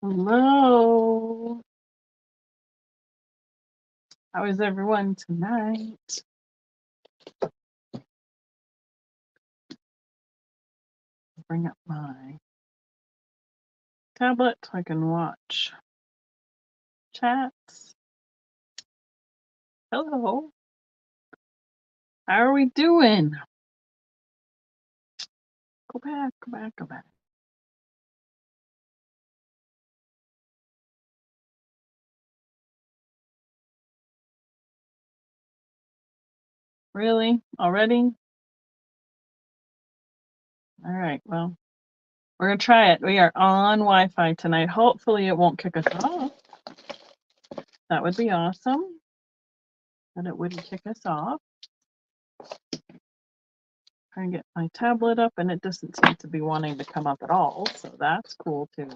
Hello. How is everyone tonight? Bring up my tablet so I can watch chats. Hello. How are we doing? Go back, go back, go back. Really? Already? All right, well, we're going to try it. We are on Wi-Fi tonight. Hopefully it won't kick us off. That would be awesome. But it wouldn't kick us off. Try and get my tablet up, and it doesn't seem to be wanting to come up at all, so that's cool too.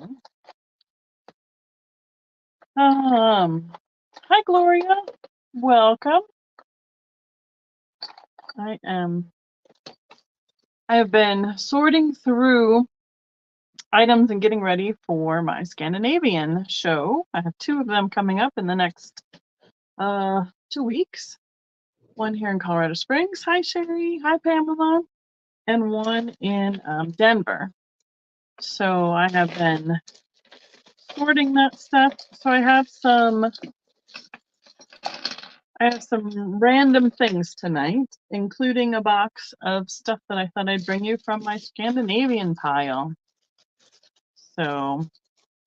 Hi Gloria. Welcome. I have been sorting through items and getting ready for my Scandinavian show. I have 2 of them coming up in the next 2 weeks. One here in Colorado Springs. Hi Sherry. Hi Pamela. And one in Denver. So I have been sorting that stuff. So I have some random things tonight, including a box of stuff that I thought I'd bring you from my Scandinavian pile. So,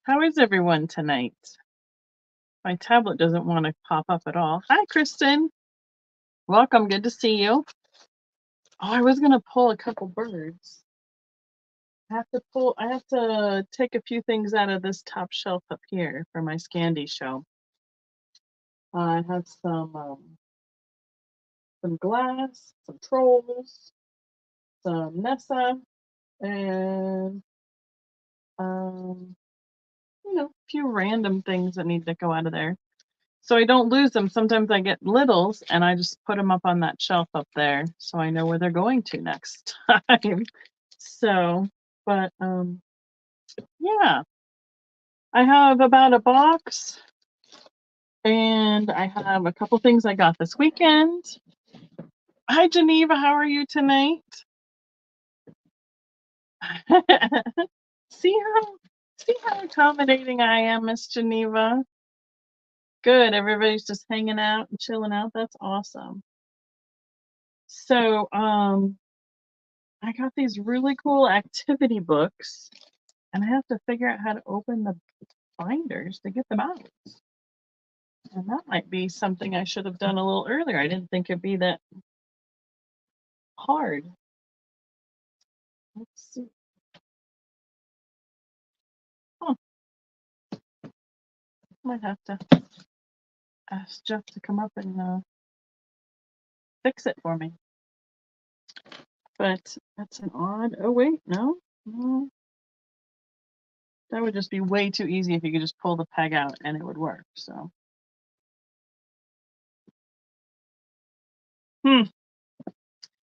how is everyone tonight? My tablet doesn't want to pop up at all. Hi, Kristen. Welcome. Good to see you. Oh, I was going to pull a couple birds. I have to take a few things out of this top shelf up here for my Scandi show. I have some glass, some trolls, some Nessa, and a few random things that need to go out of there. So I don't lose them. Sometimes I get littles and I just put them up on that shelf up there so I know where they're going to next time. So, but yeah. I have about a box and I have a couple things I got this weekend. Hi Geneva, how are you tonight? See how accommodating I am, Miss Geneva? Good, everybody's just hanging out and chilling out. That's awesome. So, I got these really cool activity books, and I have to figure out how to open the binders to get them out. And that might be something I should have done a little earlier. I didn't think it'd be that hard. Let's see. Huh. Might have to ask Jeff to come up and fix it for me. But that's an odd. Oh wait, no. That would just be way too easy if you could just pull the peg out and it would work. So.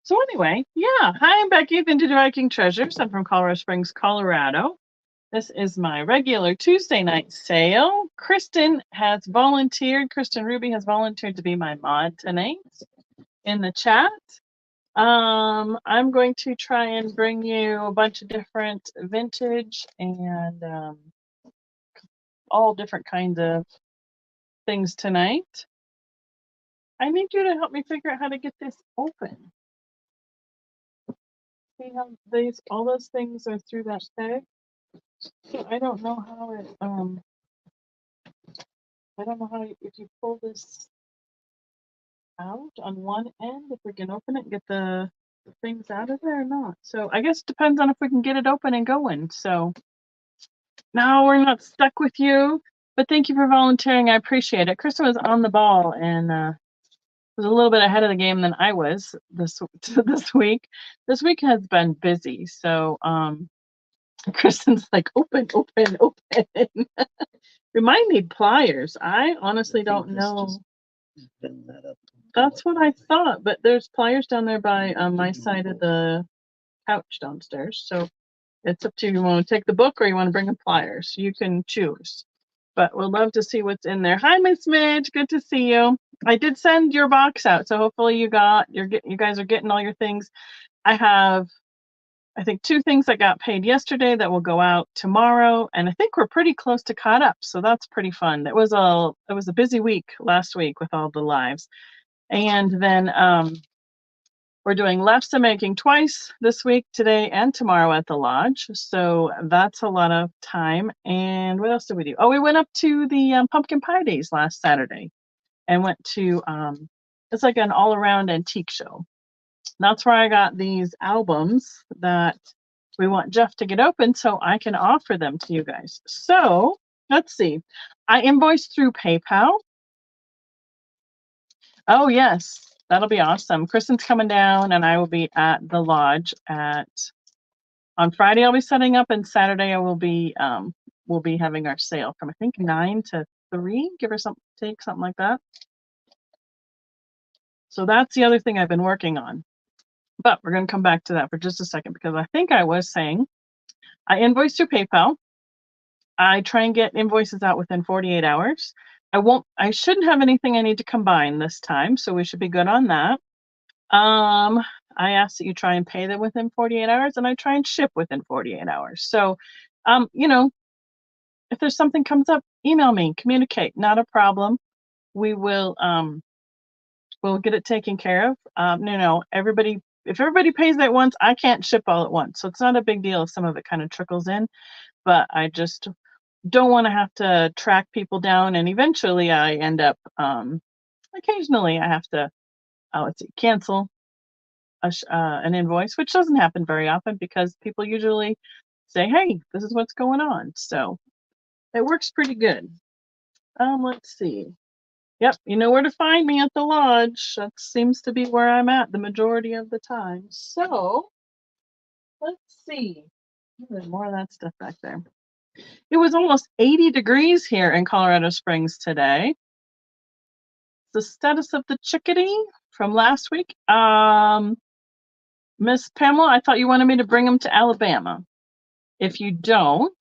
So anyway, yeah. Hi, I'm Becky, Vintagevikingtreasures. I'm from Colorado Springs, Colorado. This is my regular Tuesday night sale. Kristen Ruby has volunteered to be my mod tonight in the chat. I'm going to try and bring you a bunch of different vintage and all different kinds of things tonight. I need you to help me figure out how to get this open. See how all those things are through that peg? So I don't know how it, if you pull this out on one end, if we can open it and get the things out of there or not. So I guess it depends on if we can get it open and going. So no, we're not stuck with you, but thank you for volunteering. I appreciate it. Kristen was on the ball and was a little bit ahead of the game than I was this week. This week has been busy. So Kristen's like, open. We might need pliers. I honestly don't know. That's what I thought, but there's pliers down there by my side of the couch downstairs. So It's up to you. You want to take the book or you want to bring the flyers. You can choose. But we'll love to see what's in there. Hi, Miss Midge. Good to see you. I did send your box out, so hopefully you guys are getting all your things. I have, I think, 2 things that got paid yesterday that will go out tomorrow, and I think we're pretty close to caught up, so that's pretty fun. It was a busy week last week with all the lives, and then we're doing lefse making twice this week, today and tomorrow at the lodge. So that's a lot of time. And what else did we do? Oh, we went up to the pumpkin pie days last Saturday and went to, it's like an all around antique show. That's where I got these albums that we want Jeff to get open so I can offer them to you guys. So let's see. I invoiced through PayPal. Oh, yes. That'll be awesome. Kristen's coming down and I will be at the lodge on Friday. I'll be setting up, and Saturday I will be we'll be having our sale from I think 9 to 3, give or take something like that. So that's the other thing I've been working on. But we're going to come back to that for just a second, because I think I was saying I invoice through PayPal. I try and get invoices out within 48 hours. I shouldn't have anything I need to combine this time, so we should be good on that. I ask that you try and pay them within 48 hours, and I try and ship within 48 hours. So, you know, if there's something comes up, email me, communicate, not a problem. We will, we'll get it taken care of. If everybody pays at once, I can't ship all at once. So it's not a big deal if some of it kind of trickles in, but I just don't want to have to track people down. And eventually I end up, occasionally I have to, cancel an invoice, which doesn't happen very often because people usually say, hey, this is what's going on. So it works pretty good. Let's see. Yep, you know where to find me at the lodge. That seems to be where I'm at the majority of the time. So let's see. There's more of that stuff back there. It was almost 80 degrees here in Colorado Springs today. The status of the chickadee from last week. Miss Pamela, I thought you wanted me to bring him to Alabama. If you don't,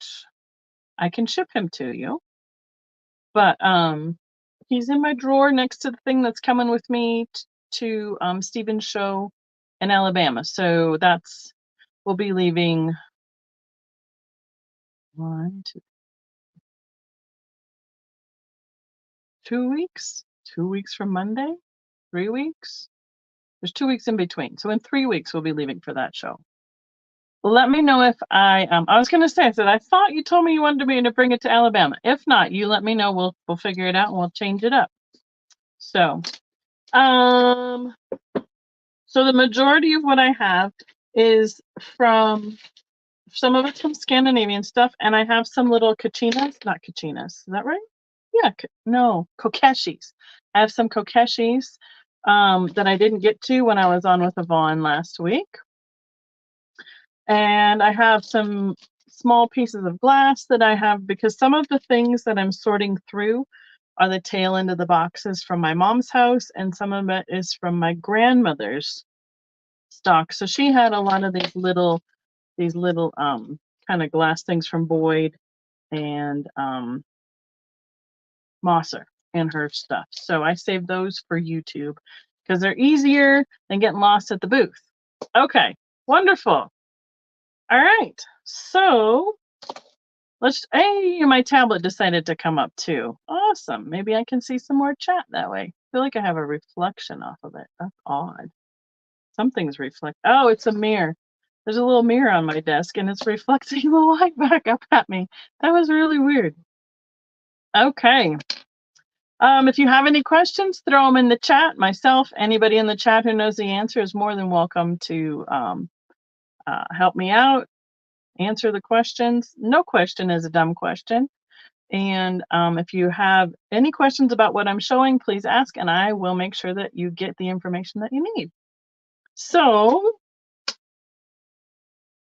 I can ship him to you. But he's in my drawer next to the thing that's coming with me to Stephen's show in Alabama. So we'll be leaving 2 weeks, 2 weeks from Monday, 3 weeks. There's 2 weeks in between. So in 3 weeks, we'll be leaving for that show. Let me know if I was going to say, I said, I thought you told me you wanted me to bring it to Alabama. If not, you let me know. We'll figure it out and we'll change it up. So, so the majority of what I have is from, some of it's from Scandinavian stuff, and I have some little not kachinas. Is that right? Yeah, no, kokeshis. I have some kokeshis that I didn't get to when I was on with Yvonne last week. And I have some small pieces of glass that I have, because some of the things that I'm sorting through are the tail end of the boxes from my mom's house, and some of it is from my grandmother's stock. So she had a lot of these little kind of glass things from Boyd and Mosser in her stuff. So I saved those for YouTube because they're easier than getting lost at the booth. Okay, wonderful. All right, so hey, my tablet decided to come up too. Awesome. Maybe I can see some more chat that way. I feel like I have a reflection off of it. That's odd. Something's oh, it's a mirror. There's a little mirror on my desk and it's reflecting the light back up at me. That was really weird. Okay. If you have any questions, throw them in the chat. Myself, anybody in the chat who knows the answer is more than welcome to help me out, answer the questions. No question is a dumb question. And if you have any questions about what I'm showing, please ask, and I will make sure that you get the information that you need. So,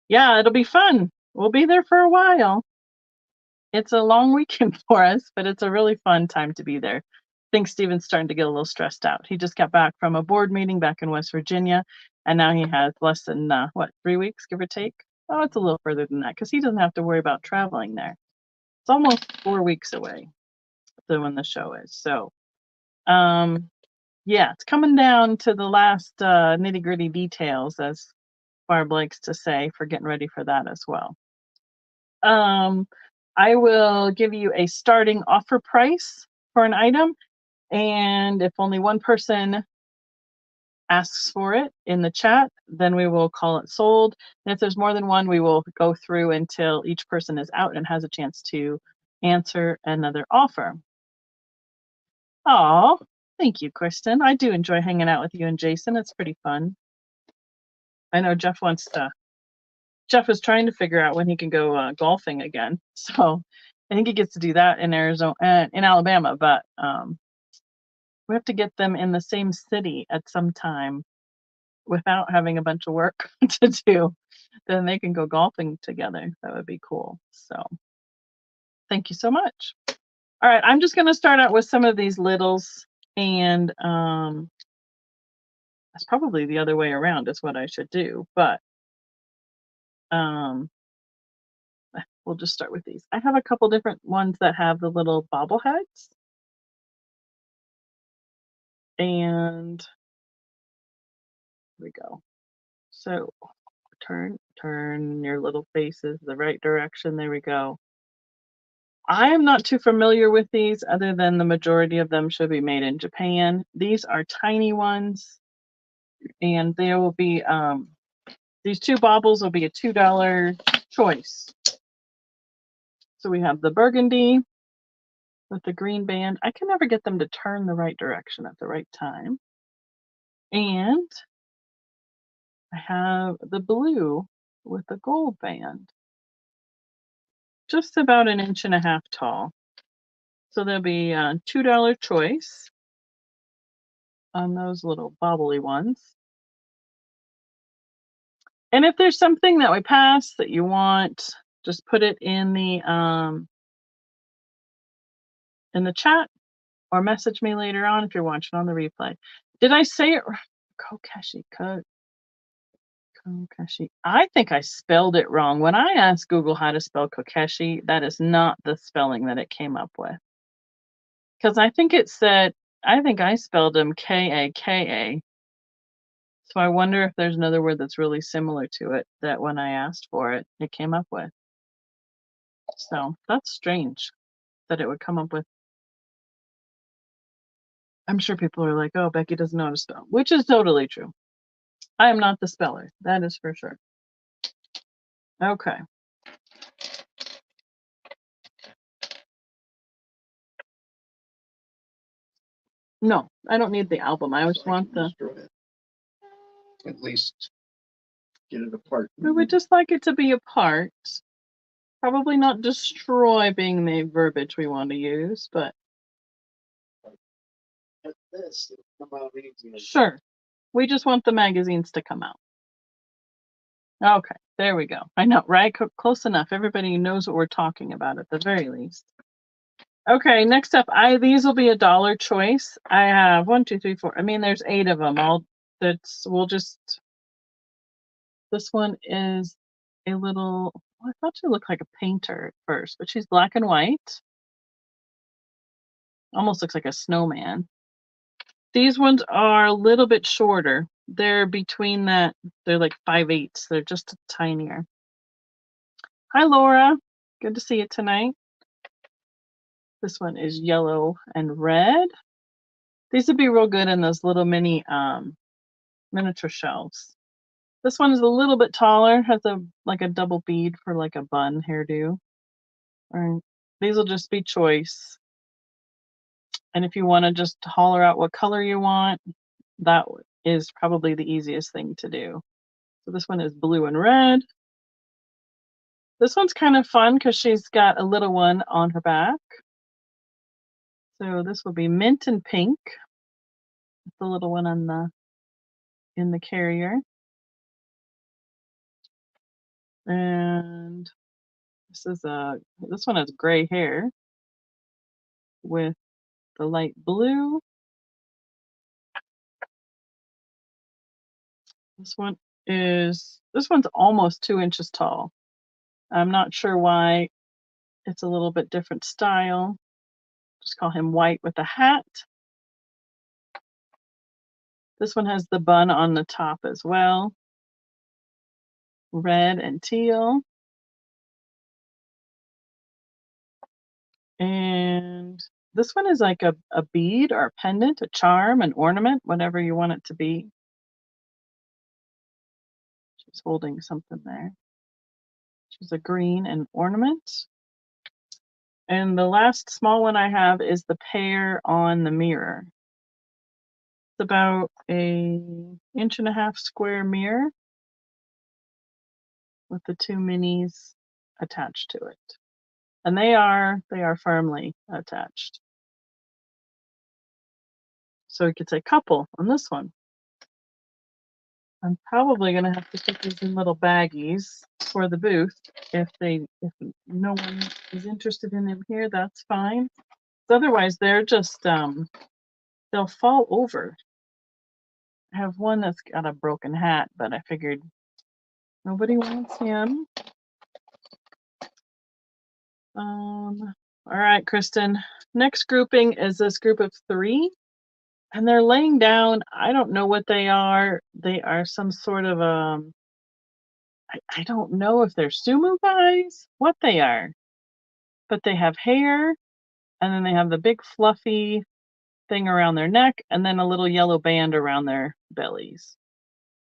yeah, it'll be fun. We'll be there for a while. It's a long weekend for us, but it's a really fun time to be there. I think Stephen's starting to get a little stressed out. He just got back from a board meeting back in West Virginia, and now he has less than, 3 weeks, give or take? Oh, it's a little further than that because he doesn't have to worry about traveling there. It's almost 4 weeks away than when the show is. So, yeah, it's coming down to the last nitty-gritty details, as Barb likes to say, for getting ready for that as well. I will give you a starting offer price for an item, and if only one person asks for it in the chat, then we will call it sold. And if there's more than one, we will go through until each person is out and has a chance to answer another offer. Oh, thank you, Kristen. I do enjoy hanging out with you and Jason. It's pretty fun. I know Jeff is trying to figure out when he can go golfing again. So I think he gets to do that in Alabama, but we have to get them in the same city at some time without having a bunch of work to do. Then they can go golfing together. That would be cool. So thank you so much. All right, I'm just going to start out with some of these littles, and that's probably the other way around is what I should do, but we'll just start with these. I have a couple different ones that have the little bobbleheads, and here we go. So turn your little faces the right direction. There we go. I am not too familiar with these, other than the majority of them should be made in Japan. These are tiny ones, and there will be these two baubles will be a $2 choice. So we have the burgundy with the green band. I can never get them to turn the right direction at the right time. And I have the blue with the gold band, just about 1.5 inches tall. So there'll be a $2 choice on those little bobbly ones. And if there's something that we pass that you want, just put it in the chat, or message me later on if you're watching on the replay. Did I say it? Kokeshi. Kokeshi. I think I spelled it wrong. When I asked Google how to spell Kokeshi, that is not the spelling that it came up with. Because I think it said, I think I spelled them Kaka. So I wonder if there's another word that's really similar to it that when I asked for it, it came up with. So that's strange that it would come up with. I'm sure people are like, oh, Becky doesn't know how to spell, which is totally true. I am not the speller. That is for sure. Okay. No, I don't need the album. I just want the. At least get it apart. We would just like it to be apart. Probably not destroy being the verbiage we want to use, but. At this, it'll come out easy. Sure. We just want the magazines to come out. Okay, there we go. I know, right? Close enough. Everybody knows what we're talking about at the very least. Okay, next up, these will be $1 choice. I have 1, 2, 3, 4. I mean, there's 8 of them. This one is a little, I thought she looked like a painter at first, but she's black and white. Almost looks like a snowman. These ones are a little bit shorter. They're between that, they're like 5/8. They're just tinier. Hi, Laura. Good to see you tonight. This one is yellow and red. These would be real good in those little mini miniature shelves. This one is a little bit taller, has like a double bead for like a bun hairdo. All right. These will just be choice. And if you want to just holler out what color you want, that is probably the easiest thing to do. So this one is blue and red. This one's kind of fun because she's got a little one on her back. So this will be mint and pink. The little one on in the carrier. And this one has gray hair with the light blue. This one is, this one's almost 2 inches tall. I'm not sure why. It's a little bit different style. Just call him White with a hat. This one has the bun on the top as well. Red and teal. And this one is like a bead or a pendant, a charm, an ornament, whatever you want it to be. She's holding something there. She's a green and ornament. And the last small one I have is the pear on the mirror. It's about a 1.5 inch square mirror with the 2 minis attached to it. And they are firmly attached. So we could say couple on this one. I'm probably going to have to put these in little baggies for the booth. If no one is interested in them here, that's fine. Otherwise, they're just, they'll fall over. I have one that's got a broken hat, but I figured nobody wants him. All right, Kristen. Next grouping is this group of 3. And they're laying down, I don't know what they are. They are some sort of, I don't know if they're sumo guys, what they are. But they have hair, and then they have the big fluffy thing around their neck, and then a little yellow band around their bellies.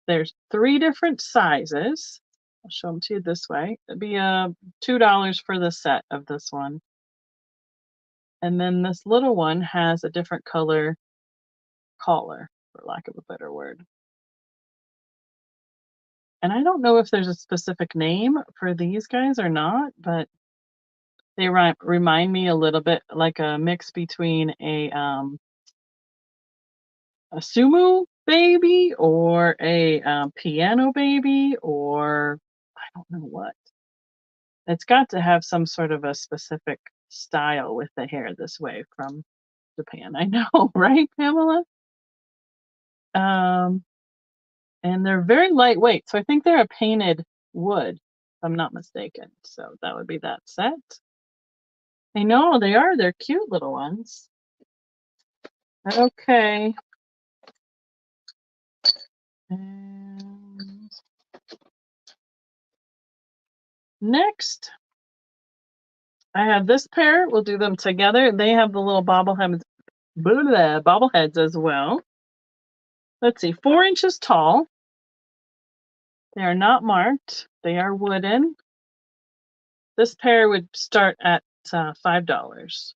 There's 3 different sizes. I'll show them to you this way. It'd be $2 for the set of this one. And then this little one has a different color collar, for lack of a better word. And I don't know if there's a specific name for these guys or not, but they remind me a little bit like a mix between a sumo baby or a piano baby, or I don't know what. It's got to have some sort of a specific style with the hair this way from Japan. I know, right, Pamela? And they're very lightweight, so I think they're a painted wood, if I'm not mistaken. So that would be that set. I know they are. They're cute little ones. Okay. And next, I have this pair. We'll do them together. They have the little bobbleheads as well. Let's see, 4 inches tall. They are not marked. They are wooden. This pair would start at $5.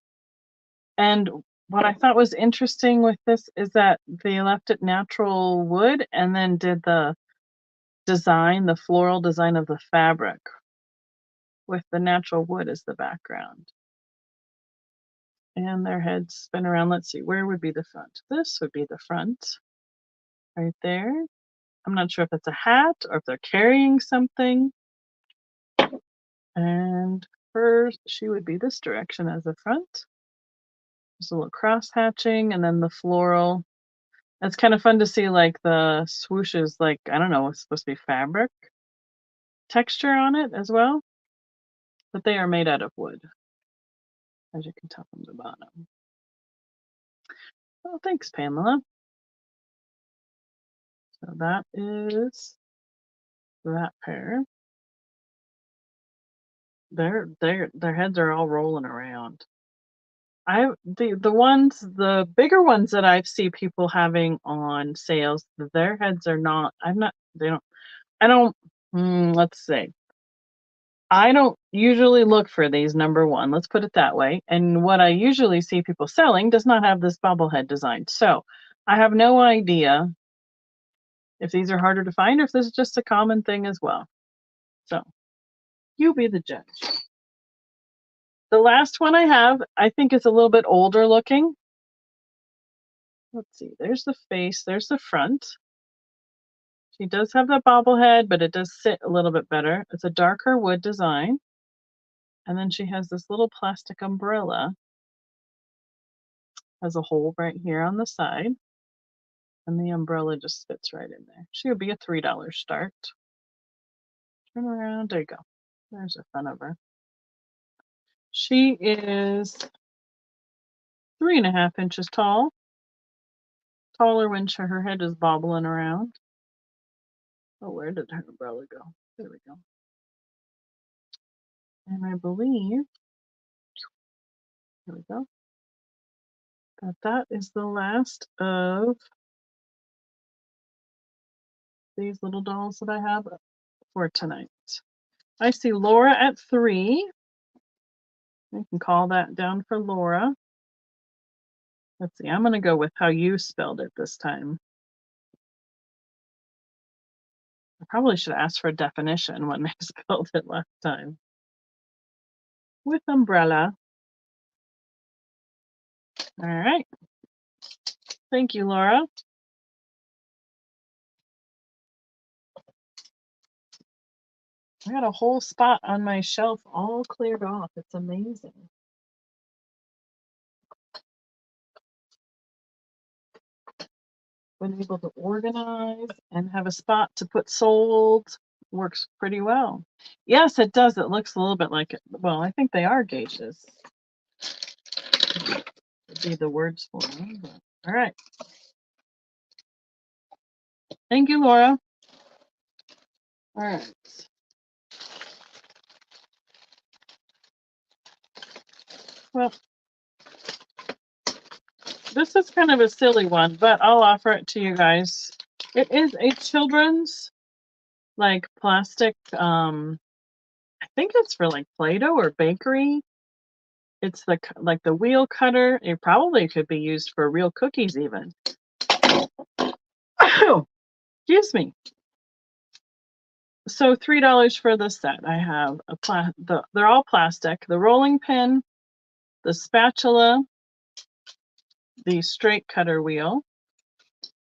And what I thought was interesting with this is that they left it natural wood and then did the design, the floral design of the fabric with the natural wood as the background. And their heads spin around. Let's see, where would be the front? This would be the front right there. I'm not sure if it's a hat or if they're carrying something. And she would be this direction as the front. There's a little cross hatching and then the floral. It's kind of fun to see like the swooshes, like, I don't know, it's supposed to be fabric texture on it as well. But they are made out of wood, as you can tell from the bottom. Oh, thanks, Pamela. So that is that pair. Their heads are all rolling around. The bigger ones that I see people having on sales, their heads are not. Let's say I don't usually look for these, number one. Let's put it that way. And what I usually see people selling does not have this bobblehead design. So I have no idea if these are harder to find or if this is just a common thing as well. So you be the judge. The last one I have, I think is a little bit older looking. Let's see, there's the face, there's the front. She does have the bobblehead, but it does sit a little bit better. It's a darker wood design. And then she has this little plastic umbrella. Has a hole right here on the side. And the umbrella just fits right in there. She would be a $3 start. Turn around. There you go. There's the front of her. She is 3.5 inches tall. Taller when her head is bobbling around. Oh, where did her umbrella go? There we go. And I believe, here we go, that is the last of these little dolls that I have for tonight. I see Laura at 3. I can call that down for Laura. Let's see, I'm going to go with how you spelled it this time. I probably should ask for a definition when I spelled it last time. With umbrella. All right. Thank you, Laura. I got a whole spot on my shelf all cleared off. It's amazing. Been able to organize and have a spot to put sold. Works pretty well. Yes, it does. It looks a little bit like it. Well, I think they are gauges. Would be the words for them. But, all right. Thank you, Laura. All right. Well, this is kind of a silly one, but I'll offer it to you guys. It is a children's like plastic, I think it's for like Play-Doh or bakery. It's like the wheel cutter. It probably could be used for real cookies even. Oh, excuse me. So $3 for the set. I have they're all plastic. The rolling pin, the spatula, the straight cutter wheel,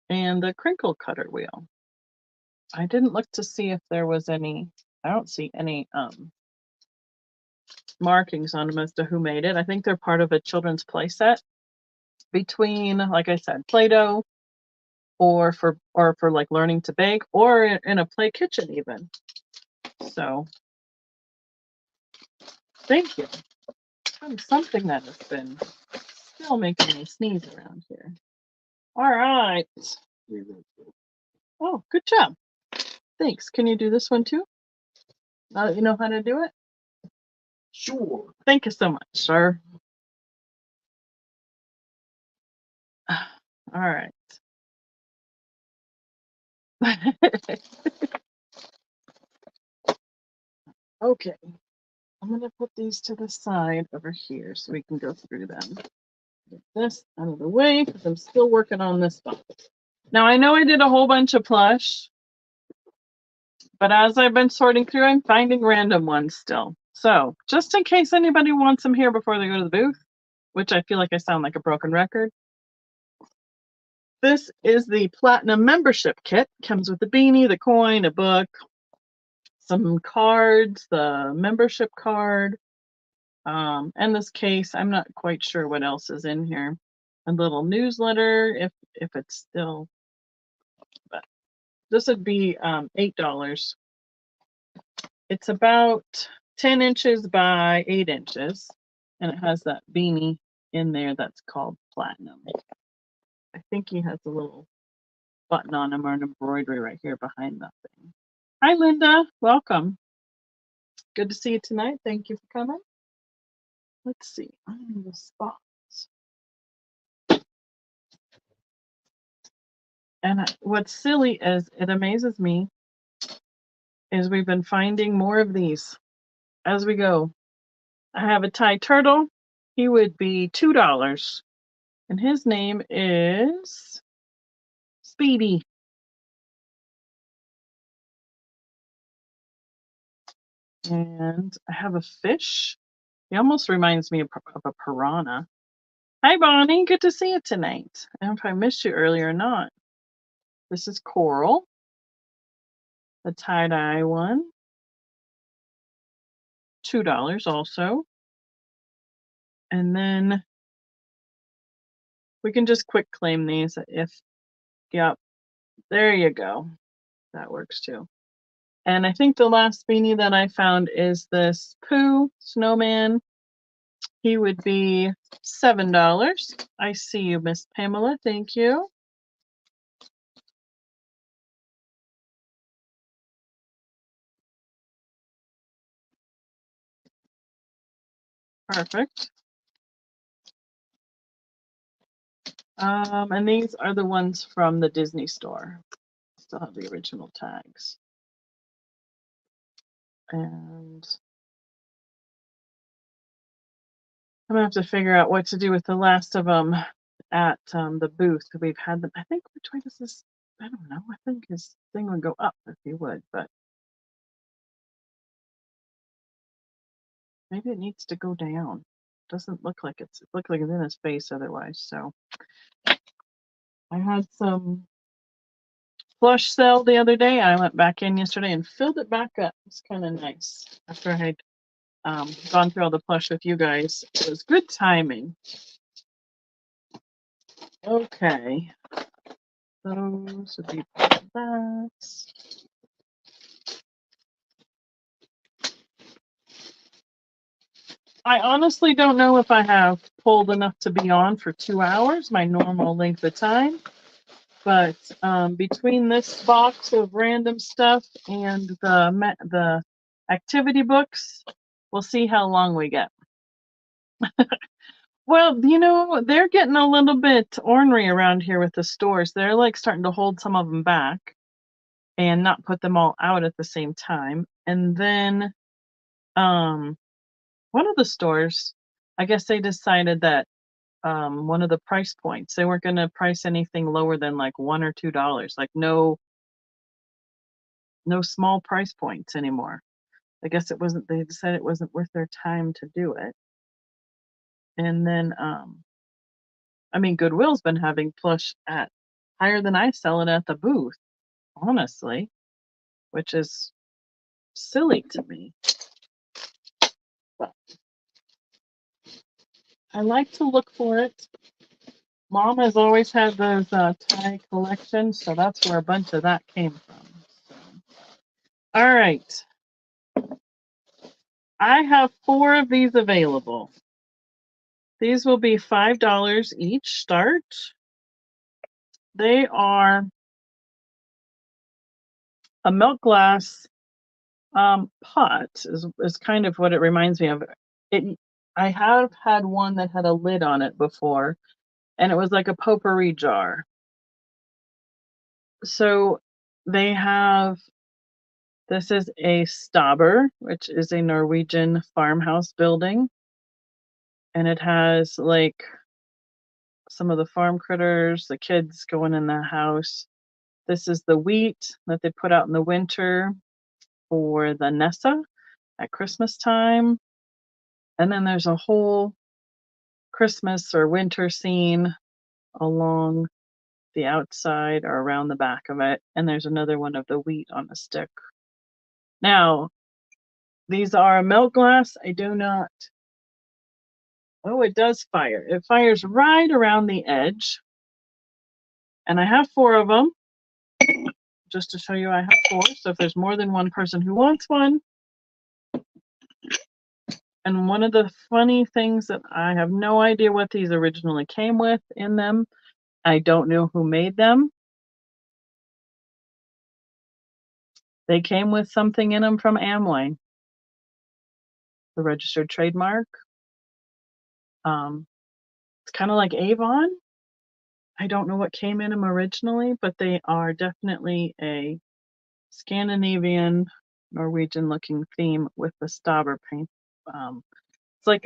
and the crinkle cutter wheel. I didn't look to see if there was any. I don't see any markings on them as to who made it. I think they're part of a children's play set between, like I said, Play-Doh or for like learning to bake, or in a play kitchen even. So thank you. Something that has been still making me sneeze around here. All right. Oh, good job. Thanks. Can you do this one too? Now that you know how to do it? Sure. Thank you so much, sir. All right. Okay. I'm going to put these to the side over here so we can go through them. Get this out of the way because I'm still working on this box. Now, I know I did a whole bunch of plush, but as I've been sorting through, I'm finding random ones still. So just in case anybody wants them here before they go to the booth, which I feel like I sound like a broken record, this is the Platinum membership kit. Comes with the beanie, the coin, a book, some cards, the membership card, and this case. I'm not quite sure what else is in here. A little newsletter, if it's still, but this would be $8. It's about 10 inches by 8 inches, and it has that beanie in there that's called Platinum. I think he has a little button on him or an embroidery right here behind that thing. Hi, Linda. Welcome. Good to see you tonight. Thank you for coming. Let's see. I'm in the spots. And what's silly is it amazes me is we've been finding more of these as we go. I have a Thai turtle. He would be $2. And his name is Speedy. And I have a fish. He almost reminds me of a piranha. Hi, Bonnie. Good to see you tonight. I don't know if I missed you earlier or not. This is Coral, the tie-dye one. $2 also. And then we can just quick claim these if Yep. There you go. That works too. And I think the last beanie that I found is this Pooh snowman. He would be $7. I see you, Miss Pamela. Thank you. Perfect. And these are the ones from the Disney store. Still have the original tags. And I'm gonna have to figure out what to do with the last of them at the booth. We've had them. I think which way does this? I don't know. I think his thing would go up if he would, but maybe it needs to go down. Doesn't look like it's. It looks like it's in his face otherwise. So I had some plush sale the other day. I went back in yesterday and filled it back up. It's kind of nice after I had gone through all the plush with you guys. It was good timing. Okay. Those would be that. I honestly don't know if I have pulled enough to be on for 2 hours, my normal length of time. But between this box of random stuff and the activity books, we'll see how long we get. Well, you know, they're getting a little bit ornery around here with the stores. They're like starting to hold some of them back and not put them all out at the same time. And then one of the stores, I guess they decided that one of the price points, they weren't going to price anything lower than like $1 or $2, like no small price points anymore. I guess it wasn't, they decided it wasn't worth their time to do it. And then I mean, Goodwill's been having plush at higher than I sell it at the booth, honestly, which is silly to me. But I like to look for it. Mom has always had those tie collections, so that's where a bunch of that came from. So. All right. I have 4 of these available. These will be $5 each start. They are a milk glass pot is kind of what it reminds me of. I have had one that had a lid on it before, and it was like a potpourri jar. So they have, this is a stabber, which is a Norwegian farmhouse building, and it has like some of the farm critters, the kids going in the house. This is the wheat that they put out in the winter for the Nessa at Christmas time. And then there's a whole Christmas or winter scene along the outside or around the back of it. And there's another one of the wheat on a stick. Now, these are a milk glass. I do not. Oh, it does fire. It fires right around the edge. And I have 4 of them. Just to show you, I have 4. So if there's more than one person who wants one. And one of the funny things that I have no idea what these originally came with in them. I don't know who made them. They came with something in them from Amway, the registered trademark. It's kind of like Avon. I don't know what came in them originally, but they are definitely a Scandinavian, Norwegian looking theme with the Stauber paint. It's like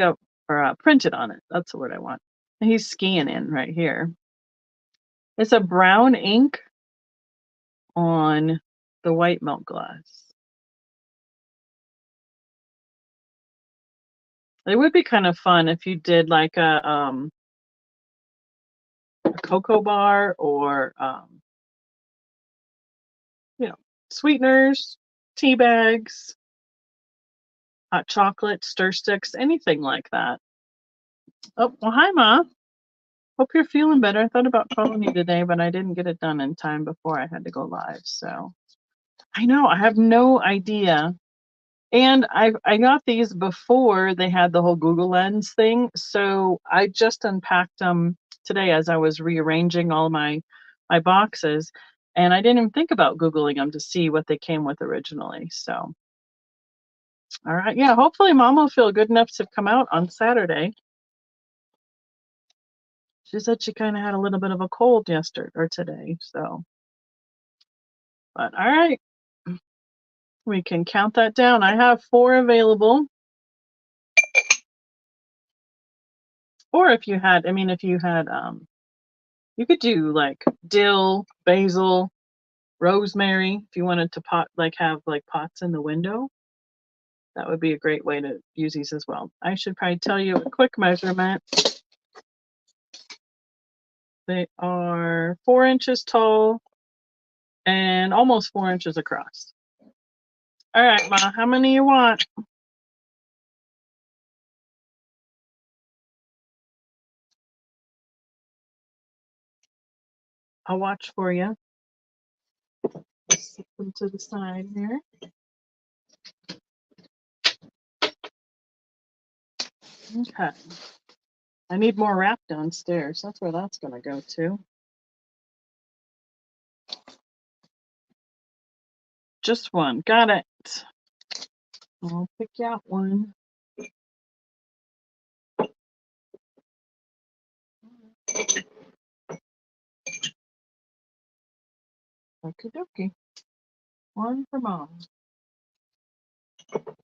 printed on it. That's the word I want. And he's skiing in right here. It's a brown ink on the white milk glass. It would be kind of fun if you did like a cocoa bar or you know, sweeteners, tea bags, hot chocolate, stir sticks, anything like that. Oh, well, hi, Ma. Hope you're feeling better. I thought about calling you today, but I didn't get it done in time before I had to go live. So I know I have no idea. And I got these before they had the whole Google Lens thing. So I just unpacked them today as I was rearranging all my boxes. And I didn't even think about Googling them to see what they came with originally. So, all right. Yeah, hopefully Mom will feel good enough to come out on Saturday. She said she kind of had a little bit of a cold yesterday or today. So, but all right. We can count that down. I have 4 available. Or if you had, you could do like dill, basil, rosemary. If you wanted to have pots in the window, that would be a great way to use these as well. I should probably tell you a quick measurement. They are 4 inches tall and almost 4 inches across. All right, Ma, how many you want? I'll watch for you. Set them to the side here. Okay. I need more wrap downstairs. That's where that's going to go to. Just one. Got it. I'll pick you out one. Okie dokie. One for Mom.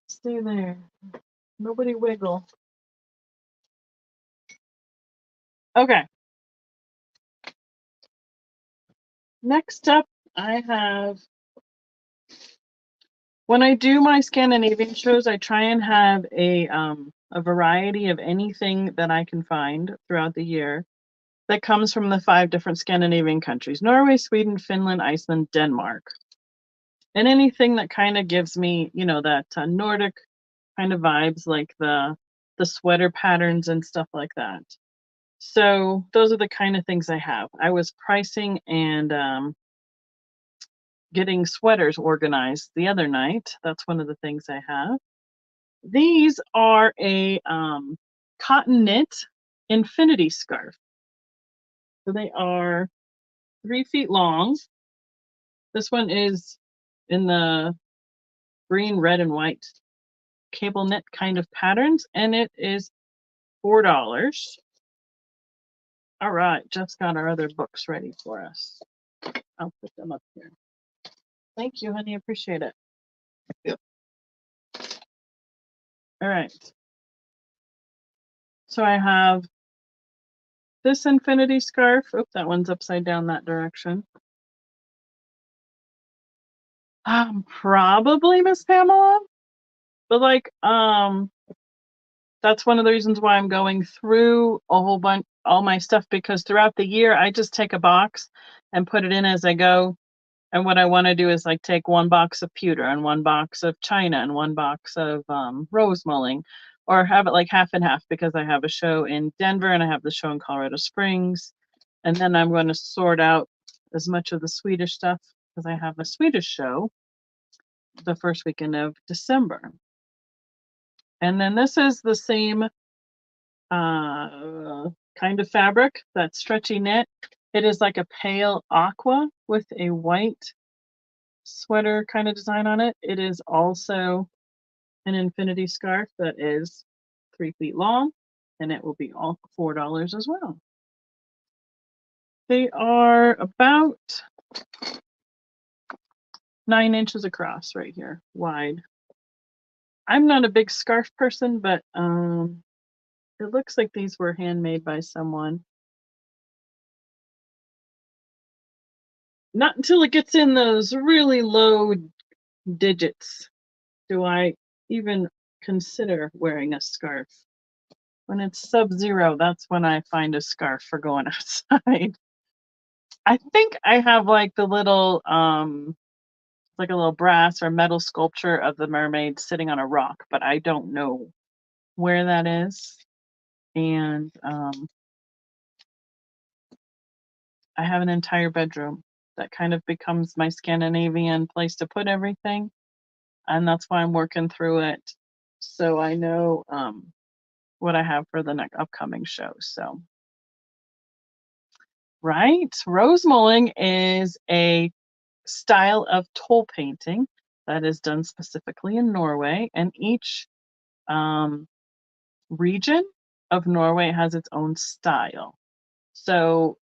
Stay there. Nobody wiggle. Okay. Next up, I have, when I do my Scandinavian shows, I try and have a variety of anything that I can find throughout the year that comes from the 5 different Scandinavian countries: Norway, Sweden, Finland, Iceland, Denmark. And anything that kind of gives me, that Nordic kind of vibes, like the sweater patterns and stuff like that. So those are the kind of things I have. I was pricing and getting sweaters organized the other night. That's one of the things I have. These are a cotton knit infinity scarf. So they are 3 feet long. This one is in the green, red, and white cable knit kind of patterns, and it is $4. All right, Jeff's got our other books ready for us. I'll put them up here. Thank you, honey. Appreciate it. Yep. All right. So I have this infinity scarf. Oh, that one's upside down that direction. Probably Miss Pamela. But that's one of the reasons why I'm going through a whole bunch, all my stuff, because throughout the year, I just take a box and put it in as I go. And what I want to do is take 1 box of pewter and 1 box of china and 1 box of rose mulling, or have it half and half, because I have a show in Denver and I have the show in Colorado Springs. And then I'm going to sort out as much of the Swedish stuff, because I have a Swedish show the first weekend of December. And then this is the same kind of fabric, that stretchy knit. It is like a pale aqua with a white sweater kind of design on it. It is also an infinity scarf that is 3 feet long, and it will be all $4 as well. They are about 9 inches across right here, wide. I'm not a big scarf person, but it looks like these were handmade by someone. Not until it gets in those really low digits do I even consider wearing a scarf. When it's sub-zero, that's when I find a scarf for going outside. I think I have the little a little brass or metal sculpture of the mermaid sitting on a rock, but I don't know where that is. And I have an entire bedroom that kind of becomes my Scandinavian place to put everything. And that's why I'm working through it. So I know what I have for the next upcoming show. So, right. Rose mulling is a style of toll painting that is done specifically in Norway, and each region of Norway has its own style. So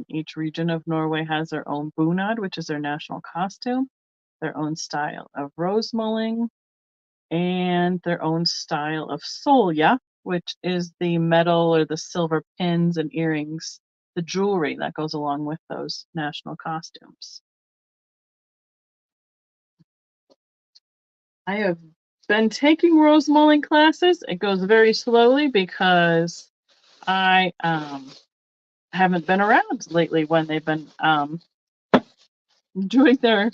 each region of Norway has their own bunad, which is their national costume, their own style of rose mulling, and their own style of solja, which is the metal or the silver pins and earrings, the jewelry that goes along with those national costumes. I have been taking rose mulling classes. It goes very slowly because I haven't been around lately when they've been doing their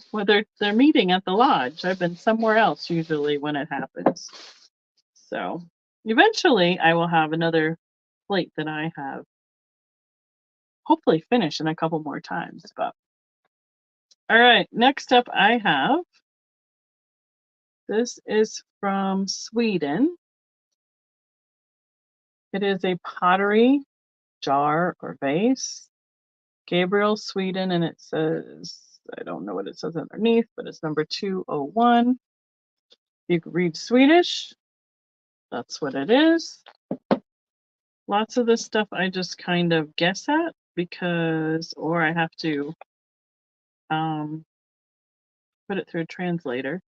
meeting at the lodge. I've been somewhere else usually when it happens. So eventually I will have another plate that I have hopefully finish in a couple more times. But all right, next up I have, this is from Sweden. It is a pottery jar or vase. Gabriel, Sweden, and it says, I don't know what it says underneath, but it's number 201. You can read Swedish. That's what it is. Lots of this stuff I just kind of guess at because, or I have to put it through a translator.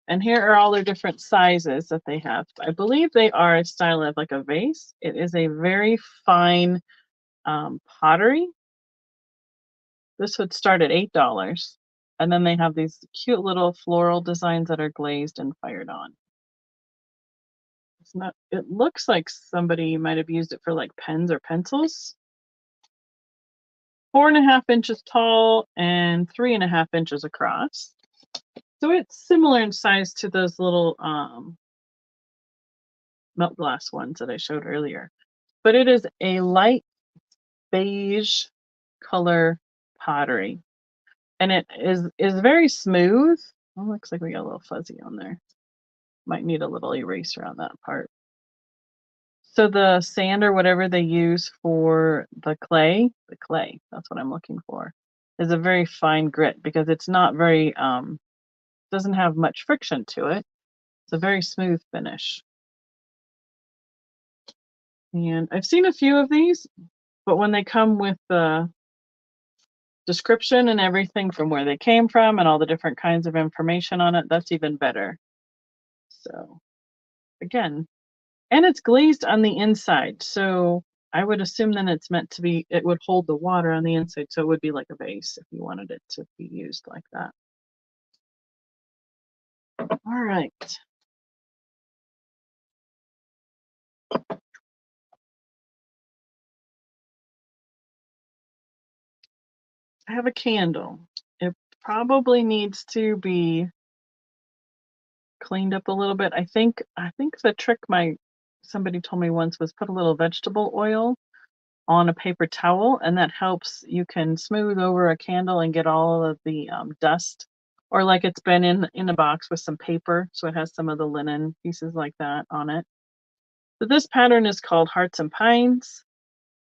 And here are all their different sizes that they have. I believe they are a style of like a vase. It is a very fine pottery. This would start at $8. And then they have these cute little floral designs that are glazed and fired on. It's not, it looks like somebody might have used it for like pens or pencils. 4.5 inches tall and 3.5 inches across. So it's similar in size to those little melt glass ones that I showed earlier. But it is a light beige color pottery. And it is very smooth. Oh, looks like we got a little fuzzy on there. Might need a little eraser on that part. So the sand or whatever they use for the clay, that's what I'm looking for, is a very fine grit because it's not very, doesn't have much friction to it. It's a very smooth finish. And I've seen a few of these, but when they come with the description and everything from where they came from and all the different kinds of information on it, that's even better. So again, and it's glazed on the inside. So I would assume then it's meant to be, it would hold the water on the inside. So it would be like a vase if you wanted it to be used like that. All right. I have a candle. It probably needs to be cleaned up a little bit. I think the trick somebody told me once was put a little vegetable oil on a paper towel, and that helps. You can smooth over a candle and get all of the dust, or like it's been in a box with some paper, so it has some of the linen pieces like that on it. So this pattern is called Hearts and Pines.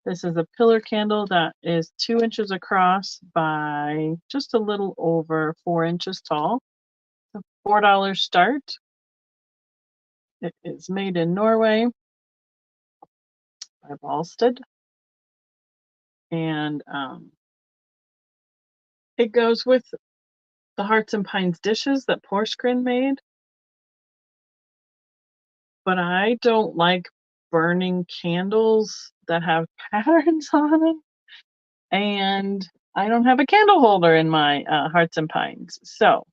This is a pillar candle that is 2 inches across by just a little over 4 inches tall. It's a $4 start. It is made in Norway by Valsted. And it goes with the Hearts and Pines dishes that Porskrin made. But I don't like burning candles that have patterns on them. And I don't have a candle holder in my Hearts and Pines. So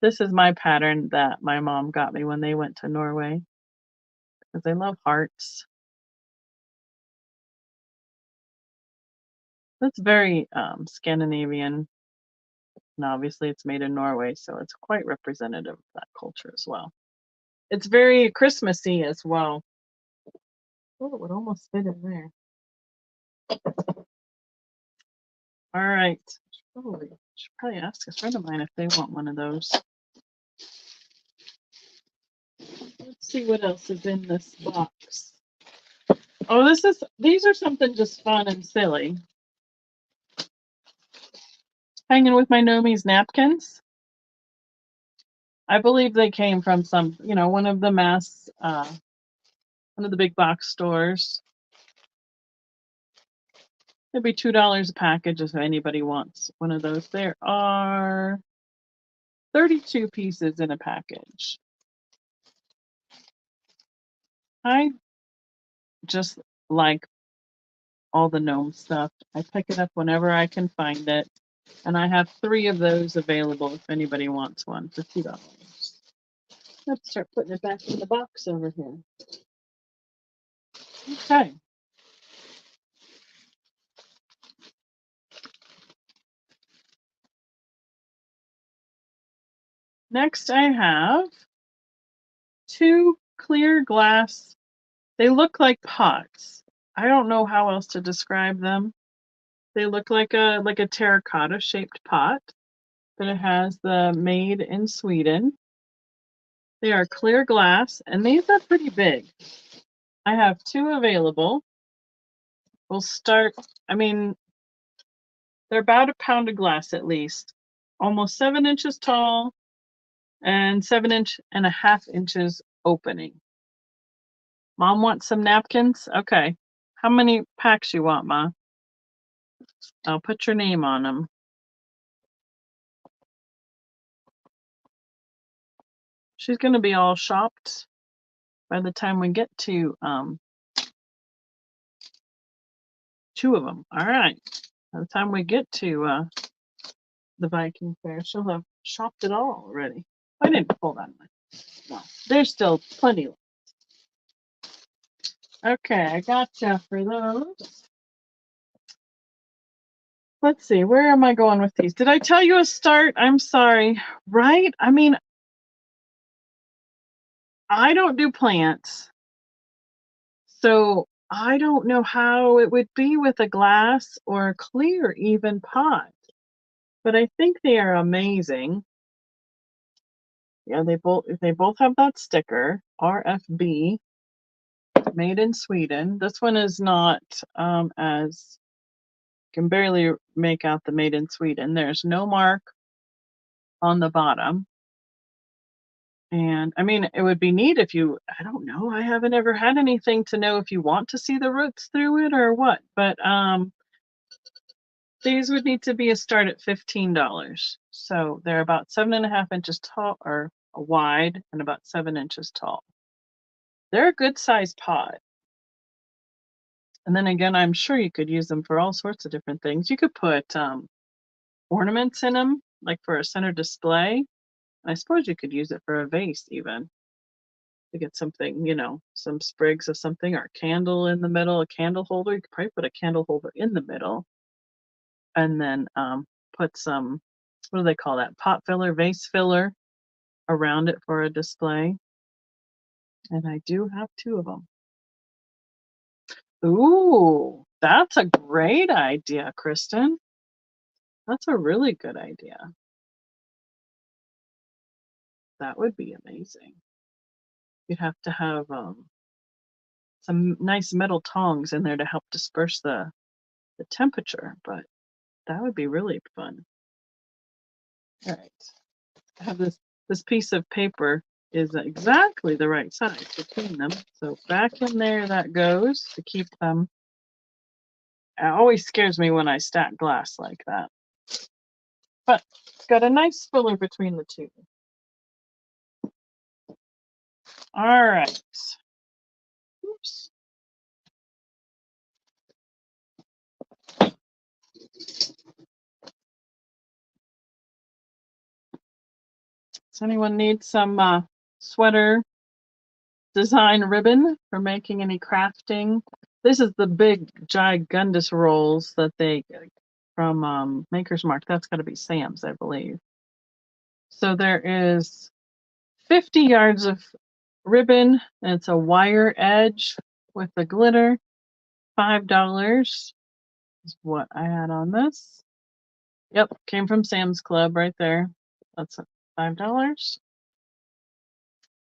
this is my pattern that my mom got me when they went to Norway, because they love hearts. That's very Scandinavian. And obviously it's made in Norway, so it's quite representative of that culture as well. It's very Christmassy as well. Oh, it would almost fit in there. All right. Should probably ask a friend of mine if they want one of those. Let's see what else is in this box. Oh, these are something just fun and silly. Hanging with my Nomi's napkins. I believe they came from one of the one of the big box stores. It'd be $2 a package if anybody wants one of those. There are 32 pieces in a package. I just like all the gnome stuff. I pick it up whenever I can find it. And I have 3 of those available if anybody wants one for $2. Let's start putting it back in the box over here. Okay. Next I have 2 clear glass. They look like pots. I don't know how else to describe them. They look like a terracotta shaped pot, but it has the made in Sweden. They are clear glass, and these are pretty big. I have 2 available. We'll start, they're about a pound of glass at least, almost 7 inches tall and 7.5 inches opening. Mom wants some napkins? Okay. How many packs you want, Ma? I'll put your name on them. She's going to be all shopped by the time we get to 2 of them. All right. By the time we get to the Viking Fair, she'll have shopped it all already. I didn't pull that much. No, there's still plenty left. Okay, I gotcha for those. Let's see, where am I going with these? Did I tell you a start? I'm sorry, right? I don't do plants, so I don't know how it would be with a glass or a clear even pot, but I think they are amazing. Yeah, they both have that sticker, RFB, made in Sweden. This one is not as can barely make out the made in Sweden. There's no mark on the bottom. And it would be neat if I don't know, I haven't ever had anything to know if you want to see the roots through it or what, but these would need to be a start at $15. So they're about 7.5 inches tall or wide and about 7 inches tall. They're a good sized pot. And then again, I'm sure you could use them for all sorts of different things. You could put ornaments in them, like for a center display. I suppose you could use it for a vase even. To get something, some sprigs of something or a candle in the middle, a candle holder. You could probably put a candle holder in the middle. And then put some, what do they call that? Pot filler, vase filler around it for a display. And I do have 2 of them. Ooh, that's a great idea, Kristen. That's a really good idea. That would be amazing. You'd have to have some nice metal tongs in there to help disperse the temperature, but that would be really fun. All right. I have this piece of paper is exactly the right size between them. So back in there that goes to keep them. It always scares me when I stack glass like that. But it's got a nice filler between the 2. All right. Oops. Does anyone need some sweater design ribbon for making any crafting? This is the big gigundous rolls that they from Maker's Mark. That's got to be Sam's, I believe. So there is 50 yards of ribbon, and it's a wire edge with the glitter. $5 is what I had on this. Yep, came from Sam's Club right there. That's $5.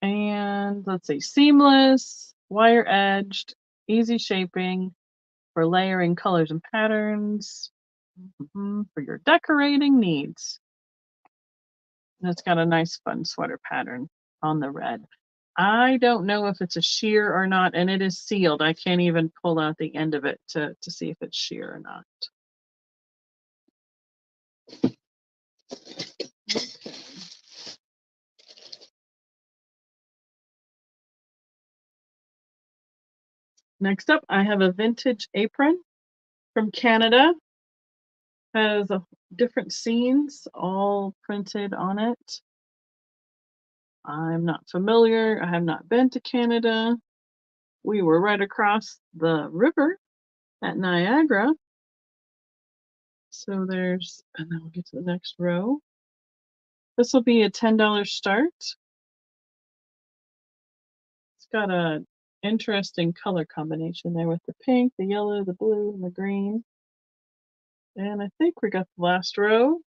And let's see, seamless, wire edged, easy shaping for layering colors and patterns for your decorating needs. And it's got a nice fun sweater pattern on the red. I don't know if it's a sheer or not, and it is sealed. I can't even pull out the end of it to see if it's sheer or not. Okay. Next up, I have a vintage apron from Canada. Has different scenes all printed on it. I'm not familiar. I have not been to Canada. We were right across the river at Niagara. So there's, and then we'll get to the next row. This will be a $10 start. It's got a interesting color combination there with the pink, the yellow, the blue, and the green. And I think we got the last row.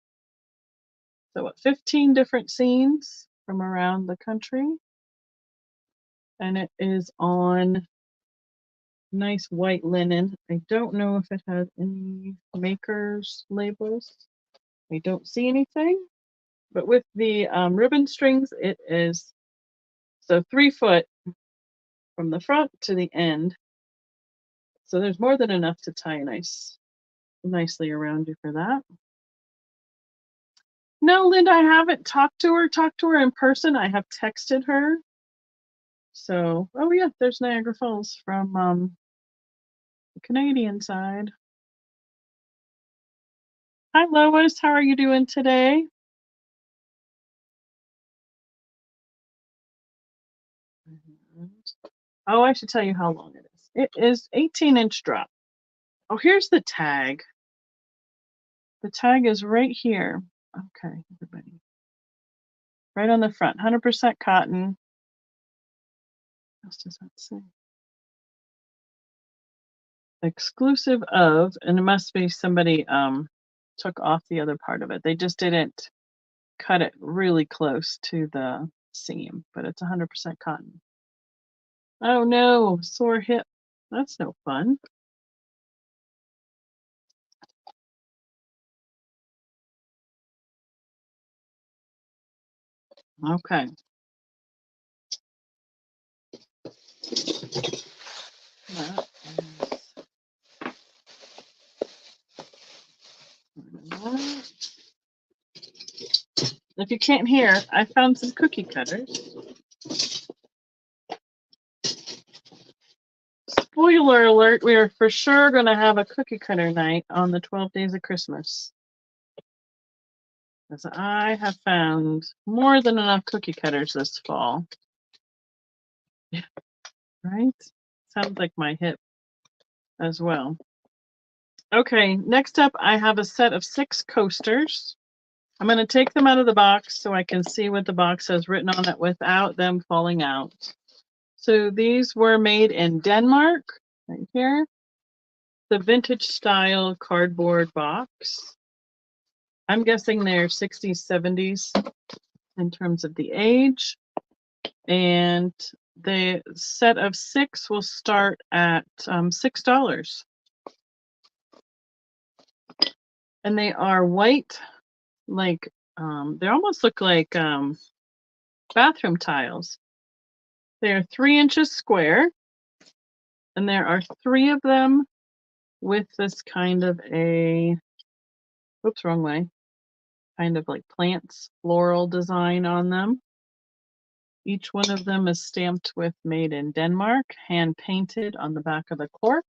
So what, 15 different scenes from around the country. And it is on nice white linen. I don't know if it has any maker's labels. I don't see anything. But with the ribbon strings, it is so 3 foot from the front to the end. So there's more than enough to tie nicely around you for that. No, Linda, I haven't talked to her in person. I have texted her. So, oh yeah, there's Niagara Falls from the Canadian side. Hi, Lois. How are you doing today? Oh, I should tell you how long it is. It is 18-inch drop. Oh, here's the tag. The tag is right here. Okay, everybody. Right on the front, 100% cotton. What else does that say? Exclusive of, and it must be somebody took off the other part of it. They just didn't cut it really close to the seam, but it's 100% cotton. Oh no, sore hip. That's no fun. Okay. If you can't hear, I found some cookie cutters. Spoiler alert, we are for sure going to have a cookie cutter night on the 12 days of Christmas. Because I have found more than enough cookie cutters this fall. Yeah, right? Sounds like my hip as well. Okay, next up, I have a set of 6 coasters. I'm going to take them out of the box so I can see what the box has written on it without them falling out. So these were made in Denmark, right here. The vintage style cardboard box. I'm guessing they're 60s, 70s in terms of the age. And the set of 6 will start at $6. And they are white, like, they almost look like bathroom tiles. They're 3 inches square. And there are 3 of them with this kind of a, oops, wrong way, kind of like plants, floral design on them. Each one of them is stamped with made in Denmark, hand painted on the back of the cork.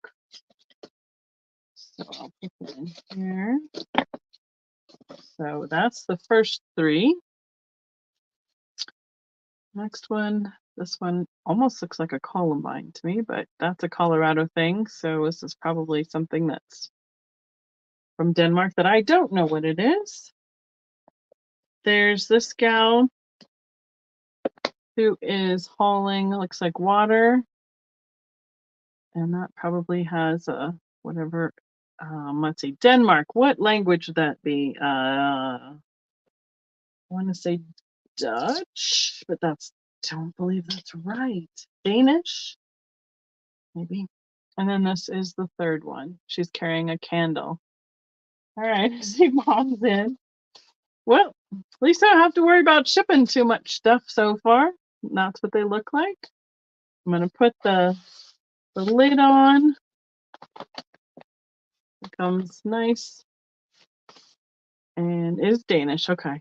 So I'll put that in here. So that's the first 3. Next one, this one almost looks like a columbine to me, but that's a Colorado thing. So this is probably something that's from Denmark that I don't know what it is. There's this gal who is hauling, looks like water. And that probably has a whatever let's see, Denmark. What language would that be? I want to say Dutch, but don't believe that's right. Danish, maybe. And then this is the third one. She's carrying a candle. All right, I see Mom's in. Well, at least I don't have to worry about shipping too much stuff so far. That's what they look like. I'm gonna put the lid on. It comes nice and is Danish. Okay.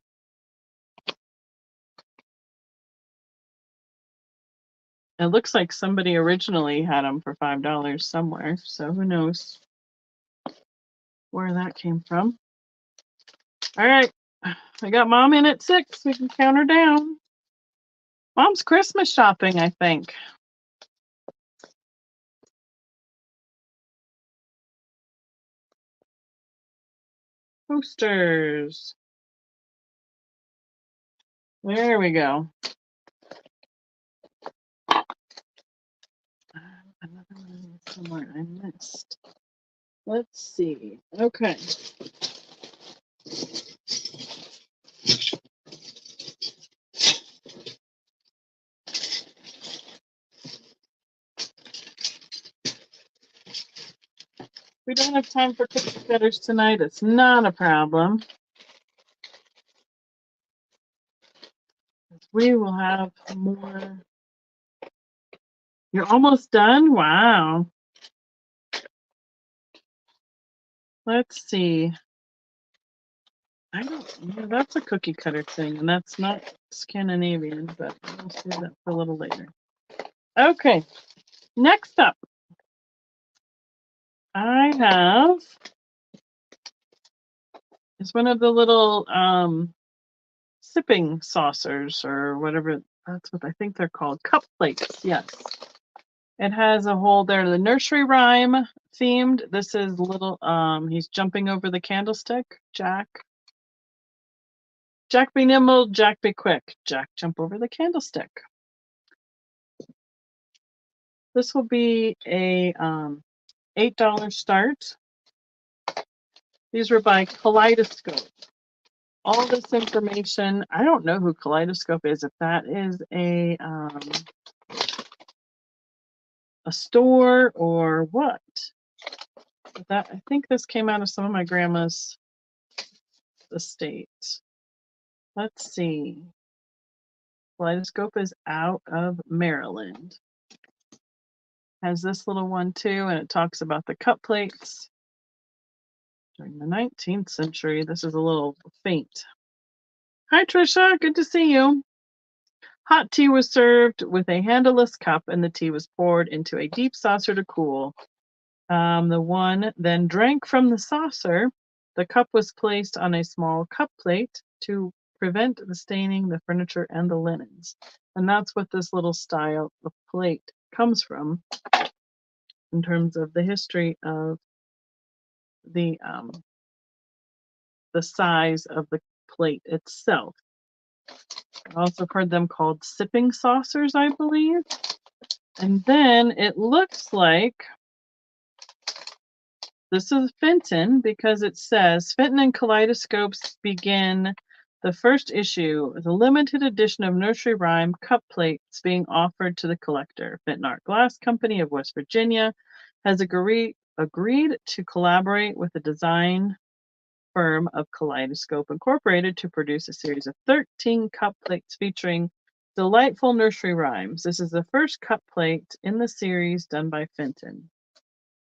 It looks like somebody originally had them for $5 somewhere, so who knows where that came from. All right, I got Mom in at 6. We can count her down. Mom's Christmas shopping, I think. Posters. There we go. Another one somewhere I missed. Let's see. Okay. We don't have time for cookie cutters tonight. It's not a problem. We will have more. You're almost done? Wow. Let's see. I don't know. That's a cookie cutter thing, and that's not Scandinavian, but we'll save that for a little later. Okay. Next up, I have is one of the little sipping saucers or whatever. That's what I think they're called. Cup plates. Yes. It has a hole there. The nursery rhyme themed. This is little. He's jumping over the candlestick. Jack. Jack be nimble. Jack be quick. Jack jump over the candlestick. This will be a $8 start. These were by Kaleidoscope. All this information, I don't know who Kaleidoscope is, if that is a store or what. But that, I think this came out of some of my grandma's estate. Let's see. Kaleidoscope is out of Maryland. Has this little one too, and it talks about the cup plates. During the 19th century, this is a little faint. Hi, Trisha. Good to see you. Hot tea was served with a handleless cup, and the tea was poured into a deep saucer to cool. The one then drank from the saucer. The cup was placed on a small cup plate to prevent the staining the furniture and the linens. And that's what this little style of plate comes from in terms of the history of the size of the plate itself. I also heard them called sipping saucers, I believe. And then it looks like this is Fenton because it says Fenton and Kaleidoscopes begin the first issue, the limited edition of Nursery Rhyme cup plates being offered to the collector. Fenton Art Glass Company of West Virginia has agreed to collaborate with the design firm of Kaleidoscope Incorporated to produce a series of 13 cup plates featuring delightful nursery rhymes. This is the first cup plate in the series done by Fenton.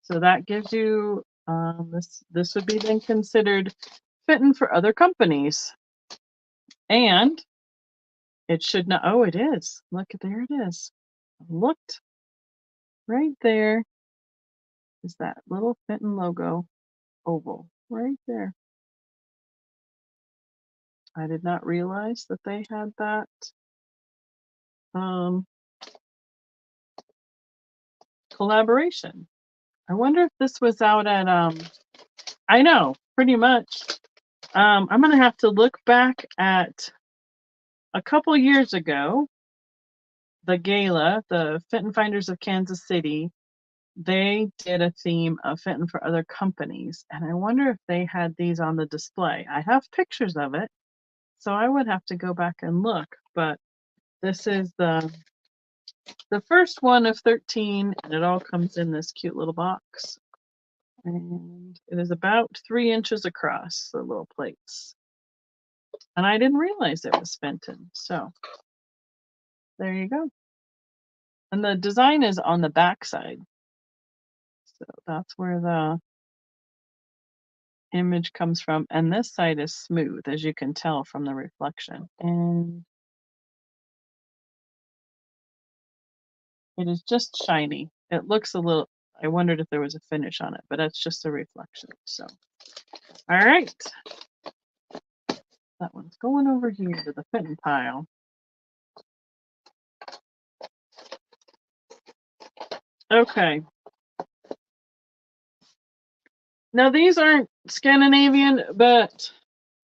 So that gives you, this would be then considered Fenton for other companies. And it should not, oh, it is. Look, there it is. Looked right there is that little Fenton logo oval right there. I did not realize that they had that collaboration. I wonder if this was out at I know, pretty much. I'm gonna have to look back at a couple years ago, the gala, the Fenton Finders of Kansas City they did a theme of fitting for other companies, and I wonder if they had these on the display. I have pictures of it, so I would have to go back and look, but this is the first one of 13, and it all comes in this cute little box. And it is about 3 inches across, the little plates. And I didn't realize it was Fenton, so there you go. And the design is on the back side. So that's where the image comes from. And this side is smooth, as you can tell from the reflection. And it is just shiny. It looks a little, I wondered if there was a finish on it, but it's just a reflection. So, all right. That one's going over here to the Fenton pile. Okay. Now these aren't Scandinavian, but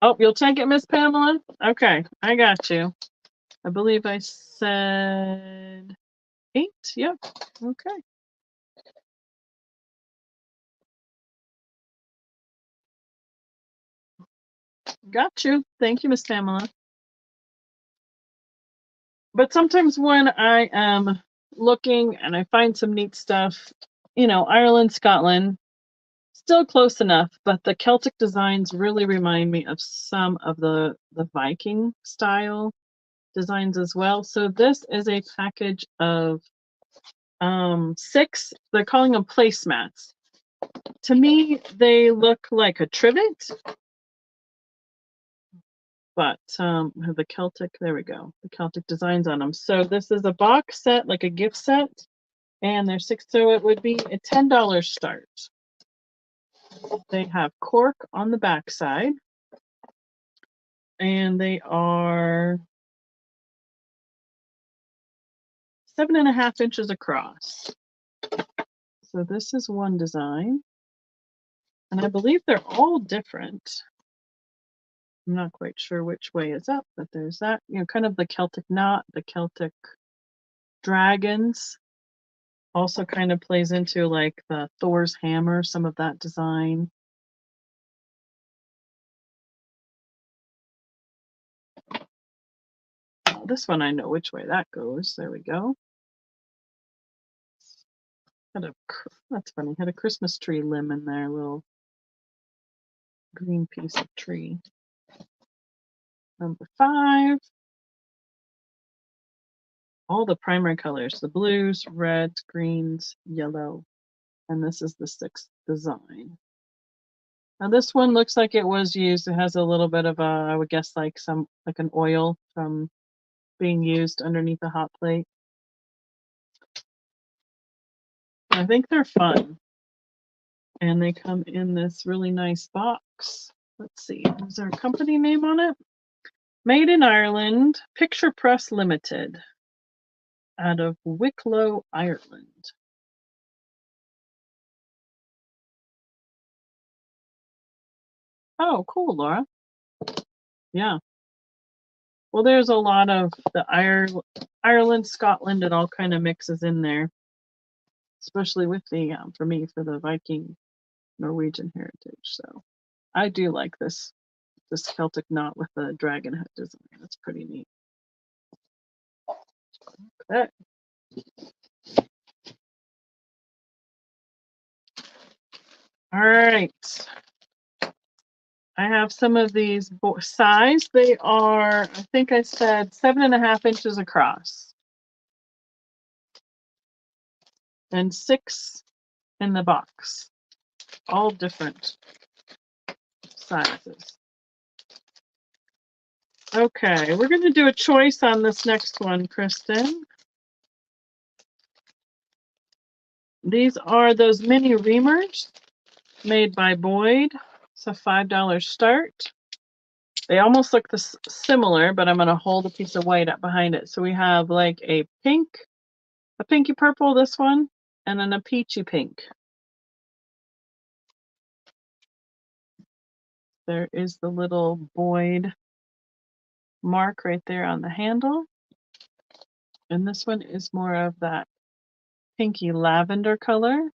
oh, you'll take it, Miss Pamela? Okay, I got you. I believe I said 8. Yep. Okay. Got you. Thank you, Miss Pamela. But sometimes when I am looking and I find some neat stuff, you know, Ireland, Scotland, still close enough, but the Celtic designs really remind me of some of the Viking style designs as well. So this is a package of 6. They're calling them placemats. To me, they look like a trivet, but the Celtic, there we go, the Celtic designs on them. So this is a box set, like a gift set, and they're 6, so it would be a $10 start. They have cork on the back side, and they are 7.5 inches across. So this is one design, and I believe they're all different. I'm not quite sure which way is up, but there's that, you know, kind of the Celtic knot, the Celtic dragons also kind of plays into like the Thor's hammer, some of that design. This one, I know which way that goes. There we go. That's funny. Had a Christmas tree limb in there, a little green piece of tree. Number 5. All the primary colors, the blues, reds, greens, yellow, and this is the 6th design. Now this one looks like it was used. It has a little bit of a, I would guess like an oil from being used underneath a hot plate. I think they're fun. And they come in this really nice box. Let's see, is there a company name on it? Made in Ireland, Picture Press Limited, out of Wicklow, Ireland. Oh, cool, Laura. Yeah. Well, there's a lot of the Ireland, Scotland, it all kind of mixes in there, especially with the, for me, for the Viking Norwegian heritage. So I do like this Celtic knot with the dragon head design. That's pretty neat. Okay. All right. I have some of these size. They are, I think I said 7.5 inches across. And 6 in the box. All different sizes. Okay, we're going to do a choice on this next one, Kristen. These are those mini reamers made by Boyd. It's a $5 start. They almost look similar, but I'm going to hold a piece of white up behind it. So we have like a pinky purple, this one, and then a peachy pink. There is the little Boyd mark right there on the handle. And this one is more of that pinky lavender color.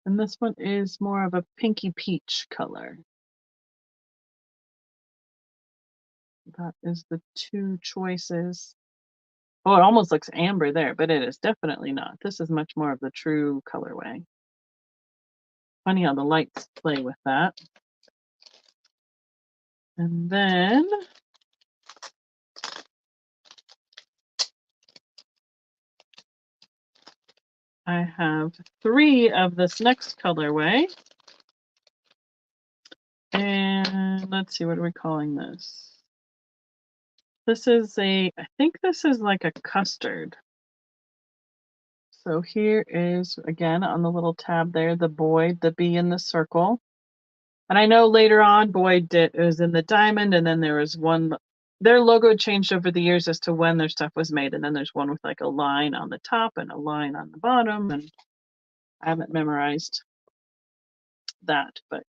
And this one is more of a pinky peach color. That is the two choices. Oh, it almost looks amber there, but it is definitely not. This is much more of the true colorway. Funny how the lights play with that. And then I have 3 of this next colorway. And let's see, what are we calling this? This is I think this is like a custard. So here is, again, on the little tab there, the Boyd, the B in the circle. And I know later on Boyd it was in the diamond, and then there was one, their logo changed over the years as to when their stuff was made. And then there's one with like a line on the top and a line on the bottom. And I haven't memorized that, but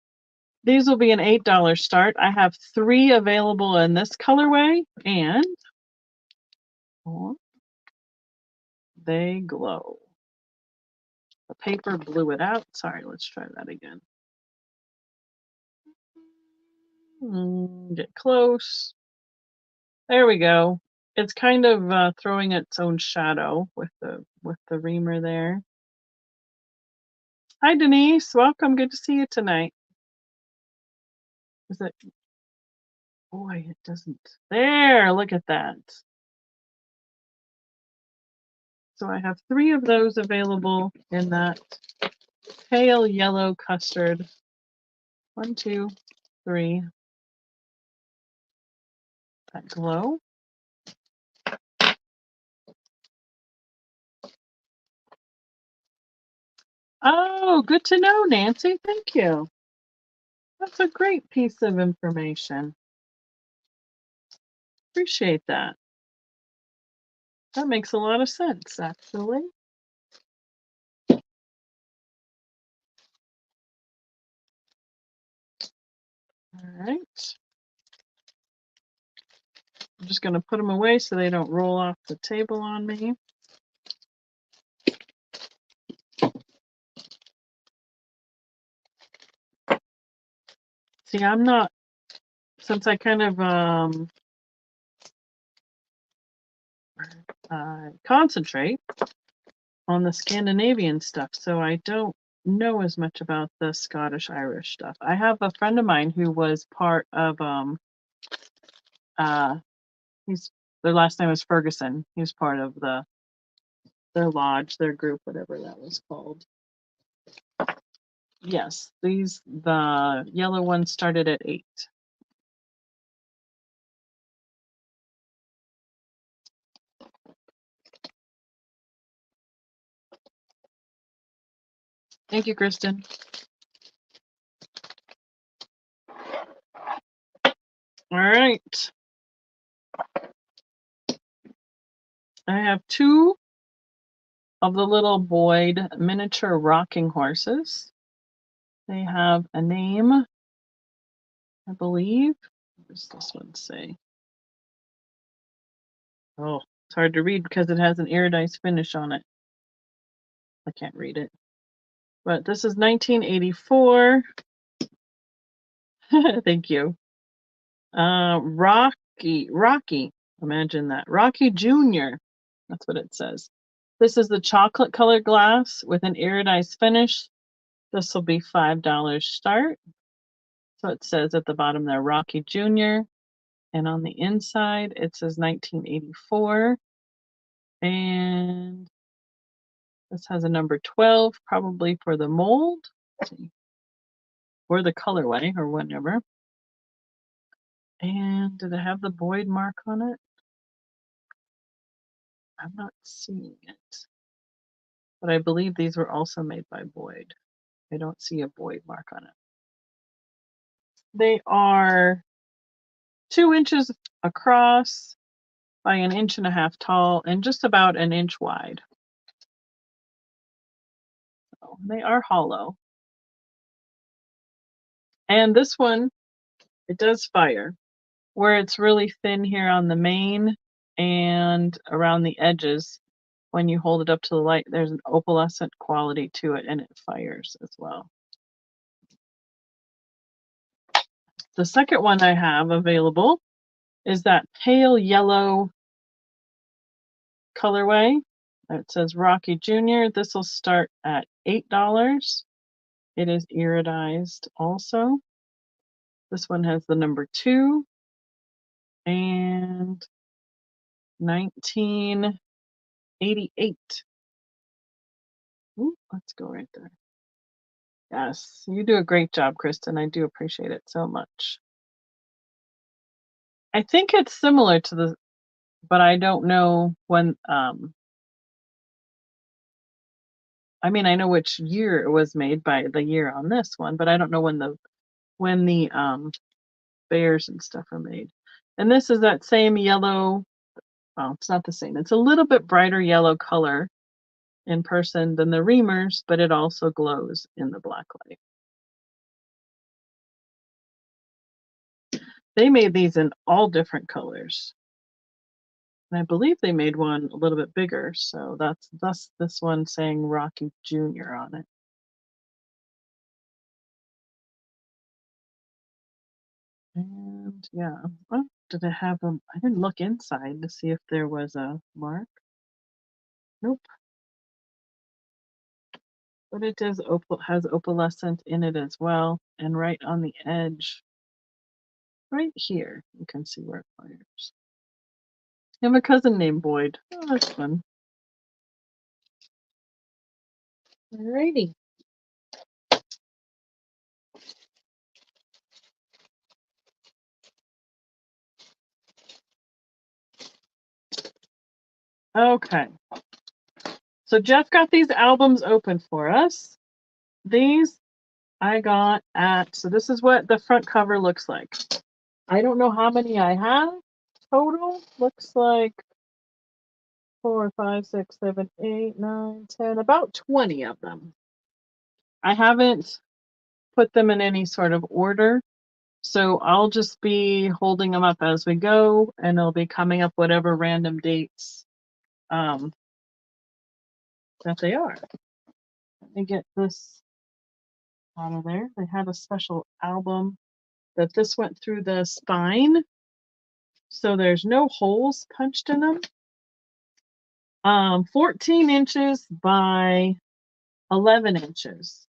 these will be an $8 start. I have 3 available in this colorway, and they glow. The paper blew it out. Sorry, let's try that again. Get close. There we go. It's kind of throwing its own shadow with the reamer there. Hi, Denise. Welcome. Good to see you tonight. Is it? Boy, it doesn't. There, look at that. So I have 3 of those available in that pale yellow custard. 1, 2, 3. That glow. Oh, good to know, Nancy. Thank you. That's a great piece of information. Appreciate that. That makes a lot of sense, actually. All right. I'm just going to put them away so they don't roll off the table on me. See, I'm not, since I kind of concentrate on the Scandinavian stuff, so I don't know as much about the Scottish Irish stuff. I have a friend of mine who was part of their last name was Ferguson. He was part of their lodge, their group, whatever that was called. Yes, the yellow one started at 8. Thank you, Kristen. All right. I have 2 of the little Boyd miniature rocking horses. They have a name, I believe. What does this one say? Oh, it's hard to read because it has an iridized finish on it. I can't read it. But this is 1984. Thank you. Rocky. Imagine that. Rocky Jr. That's what it says. This is the chocolate colored glass with an iridized finish. This will be $5 start. So it says at the bottom there, Rocky Jr. And on the inside, it says 1984. And this has a number 12, probably for the mold. Let's see. Or the colorway, or whatever. And did it have the Boyd mark on it? I'm not seeing it. But I believe these were also made by Boyd. I don't see a Boyd mark on it. They are 2 inches across by 1.5 inches tall and just about 1 inch wide. So they are hollow. And this one, it does fire. Where it's really thin here on the main and around the edges, when you hold it up to the light, there's an opalescent quality to it, and it fires as well. The second one I have available is that pale yellow colorway. It says Rocky Jr. This will start at $8. It is iridized also. This one has the number 2 and 1988. Ooh, let's go right there. Yes, you do a great job, Kristen. I do appreciate it so much. I think it's similar to the, but I don't know when, I mean, I know which year it was made by the year on this one, but I don't know when the bears and stuff are made. And this is that same yellow, well, it's not the same. It's a little bit brighter yellow color in person than the Reamers, but it also glows in the black light. They made these in all different colors. And I believe they made one a little bit bigger, so that's thus this one saying Rocky Jr. on it. And yeah, oh, did it have them? I didn't look inside to see if there was a mark. Nope. But it does has opalescent in it as well, and right on the edge, right here, you can see where it fires. I have a cousin named Boyd. Oh, that's fun. Alrighty. Okay. So Jeff got these albums open for us. These I got at, so this is what the front cover looks like. I don't know how many I have total. Looks like 4, 5, 6, 7, 8, 9, 10, about 20 of them. I haven't put them in any sort of order, so I'll just be holding them up as we go, and they'll be coming up whatever random dates that they are. Let me get this out of there. They had a special album that this went through the spine, so there's no holes punched in them. 14 inches by 11 inches.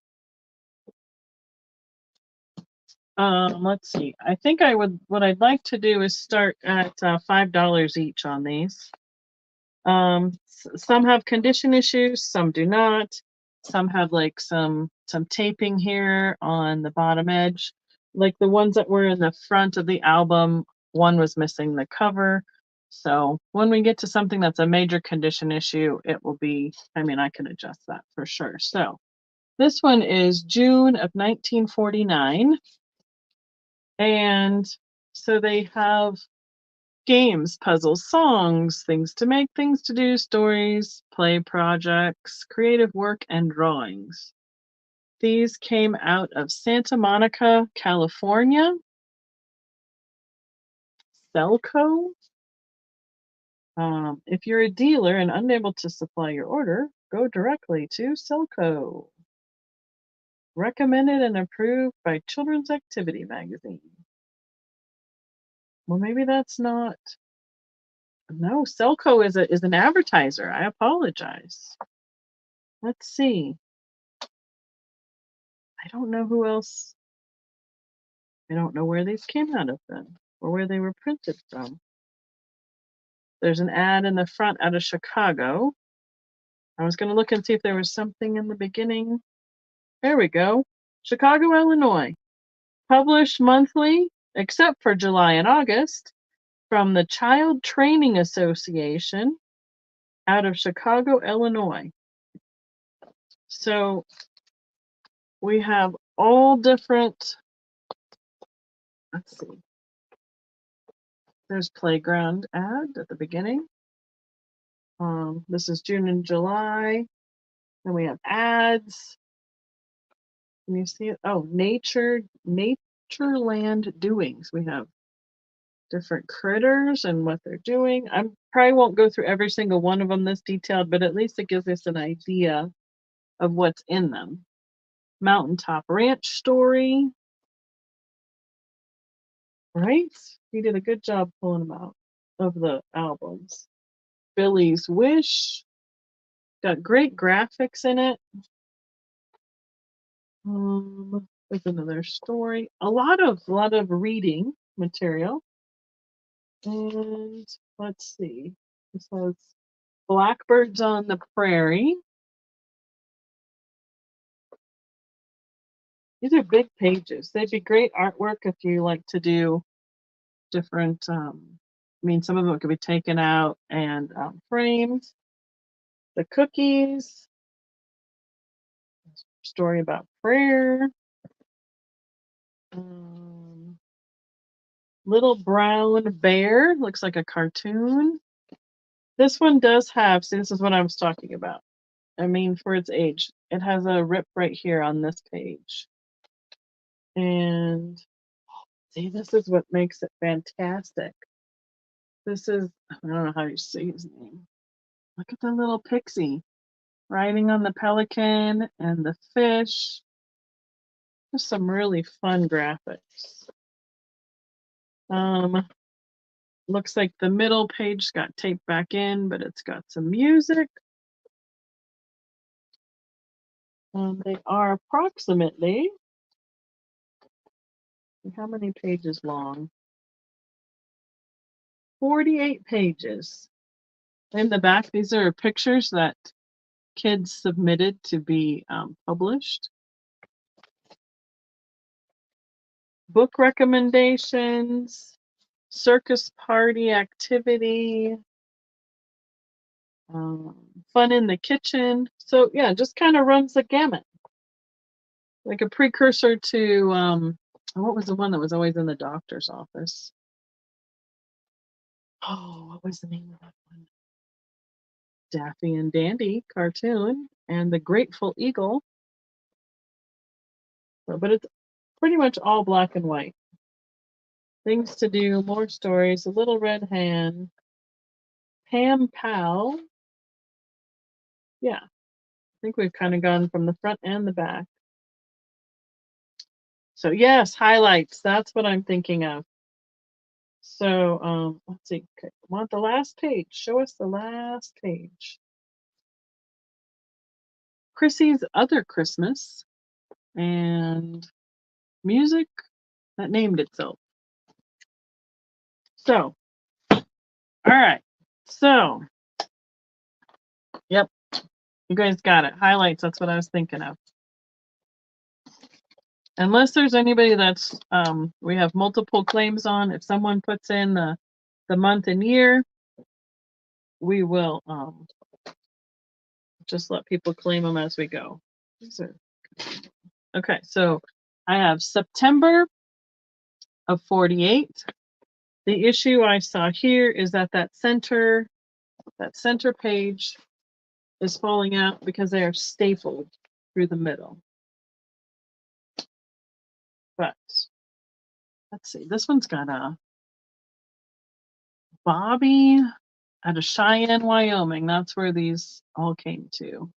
Let's see. I think what I'd like to do is start at $5 each on these. Some have condition issues, some do not. Some have like some taping here on the bottom edge. Like the ones that were in the front of the album, one was missing the cover. So when we get to something that's a major condition issue, it will be, I mean, I can adjust that for sure. So this one is June of 1949. And so they have games, puzzles, songs, things to make, things to do, stories, play projects, creative work, and drawings. These came out of Santa Monica, California. Selco. If you're a dealer and unable to supply your order, go directly to Selco. Recommended and approved by Children's Activity Magazine. Well, maybe that's not. No, Selco is an advertiser. I apologize. Let's see. I don't know who else. I don't know where these came out of then, or where they were printed from. There's an ad in the front out of Chicago. I was going to look and see if there was something in the beginning. There we go. Chicago, Illinois. Published monthly, except for July and August, from the Child Training Association out of Chicago, Illinois. So we have all different, let's see. There's playground ad at the beginning. This is June and July. Then we have ads. Can you see it? Oh, Natureland doings. We have different critters and what they're doing. I'm probably won't go through every single one of them this detailed, but at least it gives us an idea of what's in them. Mountaintop Ranch Story. Right? He did a good job pulling them out of the albums. Billy's Wish. Got great graphics in it. There's another story. A lot of reading material. And let's see. This has Blackbirds on the Prairie. These are big pages. They'd be great artwork if you like to do different, I mean, some of them could be taken out and framed. The Cookies. Story about prayer. Little Brown Bear. Looks like a cartoon. This one does have, see, this is what I was talking about. I mean, for its age, it has a rip right here on this page. And see, this is what makes it fantastic. This is, I don't know how you say his name. Look at the little pixie riding on the pelican and the fish. Just some really fun graphics. Looks like the middle page got taped back in, but it's got some music. They are approximately, how many pages long? 48 pages. In the back, these are pictures that kids submitted to be published. Book recommendations, circus party activity, fun in the kitchen. So yeah, just kind of runs the gamut. Like a precursor to, what was the one that was always in the doctor's office? Oh, what was the name of that one? Daffy and Dandy cartoon and the Grateful Eagle. So, but it's pretty much all black and white. Things to do, more stories, a little red hand, Pam Pal. Yeah, I think we've kind of gone from the front and the back. So yes, highlights, that's what I'm thinking of. So let's see, okay, I want the last page. Show us the last page. Chrissy's Other Christmas and music that named itself. So, all right. So, yep, you guys got it. Highlights, that's what I was thinking of. Unless there's anybody that's, we have multiple claims on, if someone puts in the month and year, we will just let people claim them as we go. Okay, so I have September of 48. The issue I saw here is that that center page is falling out because they are stapled through the middle. But let's see, this one's got a Bobby out of Cheyenne, Wyoming. That's where these all came to.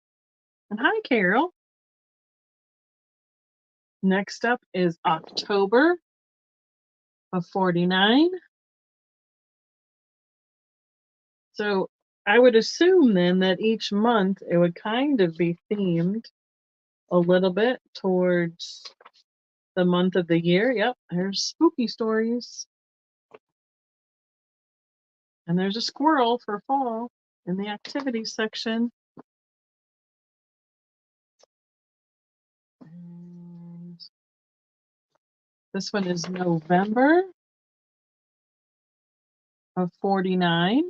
And hi, Carol. Next up is October of 49. So I would assume then that each month it would kind of be themed a little bit towards the month of the year. Yep, there's spooky stories. And there's a squirrel for fall in the activities section. And this one is November of 49.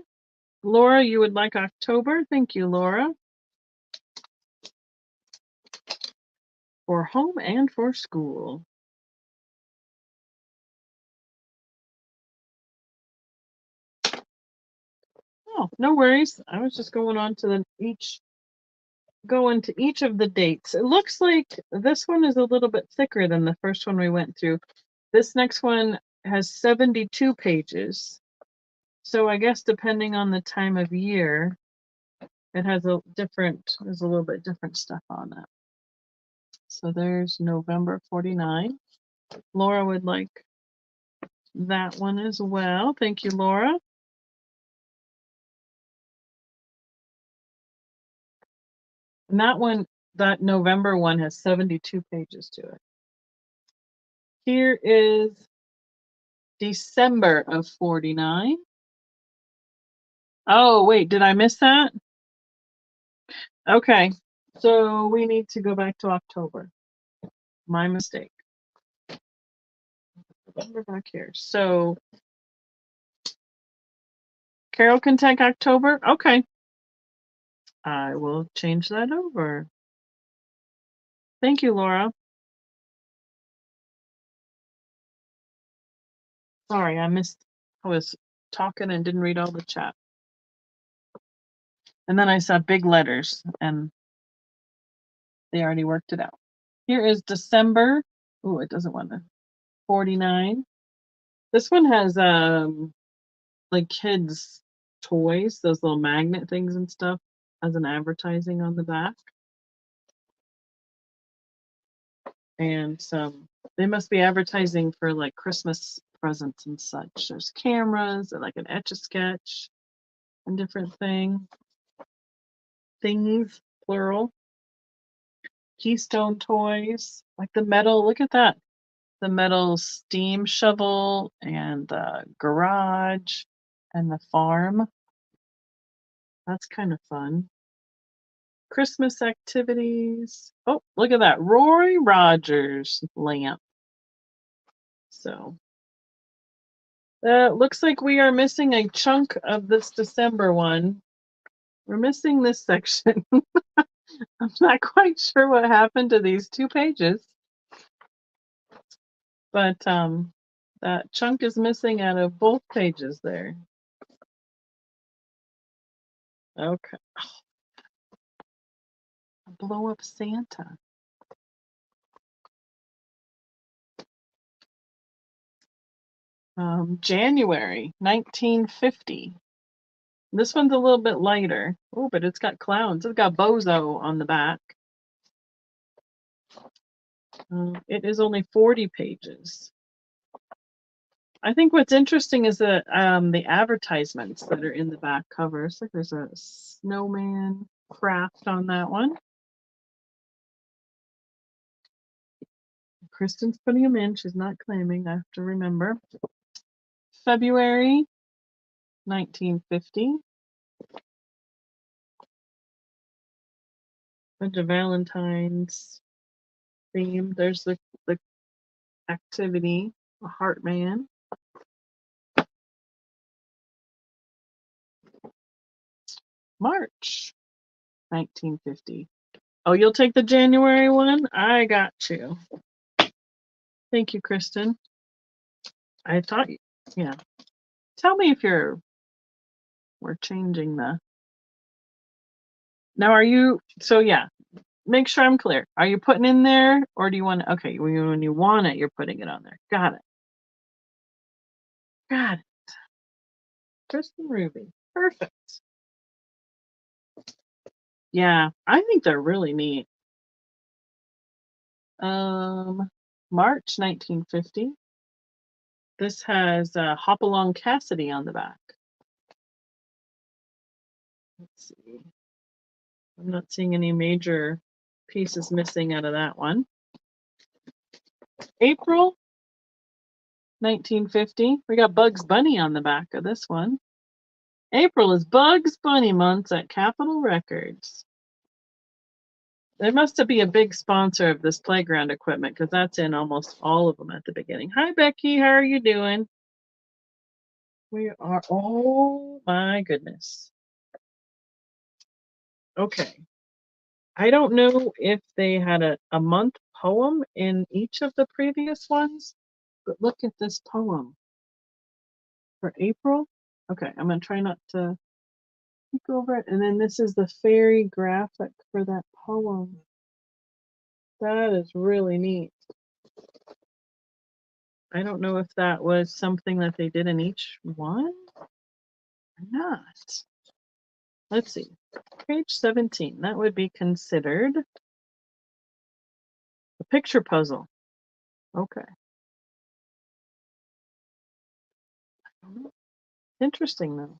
Laura, you would like October? Thank you, Laura. For home and for school. Oh, no worries. I was just going on to each of the dates. It looks like this one is a little bit thicker than the first one we went through. This next one has 72 pages. So I guess depending on the time of year, it has there's a little bit different stuff on it. So there's November 49. Laura would like that one as well. Thank you, Laura. And that November one has 72 pages to it. Here is December of 49. Oh, wait, did I miss that? Okay, so we need to go back to October. My mistake. We're back here. So Carol can take October? Okay. I will change that over. Thank you, Laura. Sorry, I was talking and didn't read all the chat. And then I saw big letters and they already worked it out. Here is December. Oh, it doesn't want to. 49. This one has like kids' toys, those little magnet things and stuff as an advertising on the back. And they must be advertising for like Christmas presents and such. There's cameras and like an Etch-a-Sketch and different things, plural. Keystone toys, like the metal, look at that. The metal steam shovel and the garage and the farm. That's kind of fun. Christmas activities. Oh, look at that. Roy Rogers lamp. So looks like we are missing a chunk of this December one. We're missing this section. I'm not quite sure what happened to these 2 pages. But that chunk is missing out of both pages there. Okay. Blow up Santa. January 1950. This one's a little bit lighter. Oh, but it's got clowns. It's got Bozo on the back. It is only 40 pages. I think what's interesting is that the advertisements that are in the back cover. It's like there's a snowman craft on that one. Kristen's putting them in. She's not claiming. I have to remember. February 1950. Bunch of Valentine's theme. There's the activity, a heart man. March 1950. Oh, you'll take the January one? I got you. Thank you, Kristen. I thought, yeah. Tell me if we're changing the. Now, so yeah, make sure I'm clear. Are you putting in there or do you want to, okay, when you want it, you're putting it on there. Got it. Got it. Kristen Ruby. Perfect. Yeah, I think they're really neat. March 1950. This has Hopalong Cassidy on the back. Let's see. I'm not seeing any major pieces missing out of that one. April 1950. We got Bugs Bunny on the back of this one. April is Bugs Bunny month at Capitol Records. There must be a big sponsor of this playground equipment because that's in almost all of them at the beginning. Hi, Becky. How are you doing? We are, oh my goodness. Okay. I don't know if they had a month poem in each of the previous ones, but look at this poem for April. Okay, I'm going to try not to peek over it. And then this is the fairy graphic for that poem. That is really neat. I don't know if that was something that they did in each one. not? Let's see. Page 17. That would be considered a picture puzzle. Okay. Interesting, though.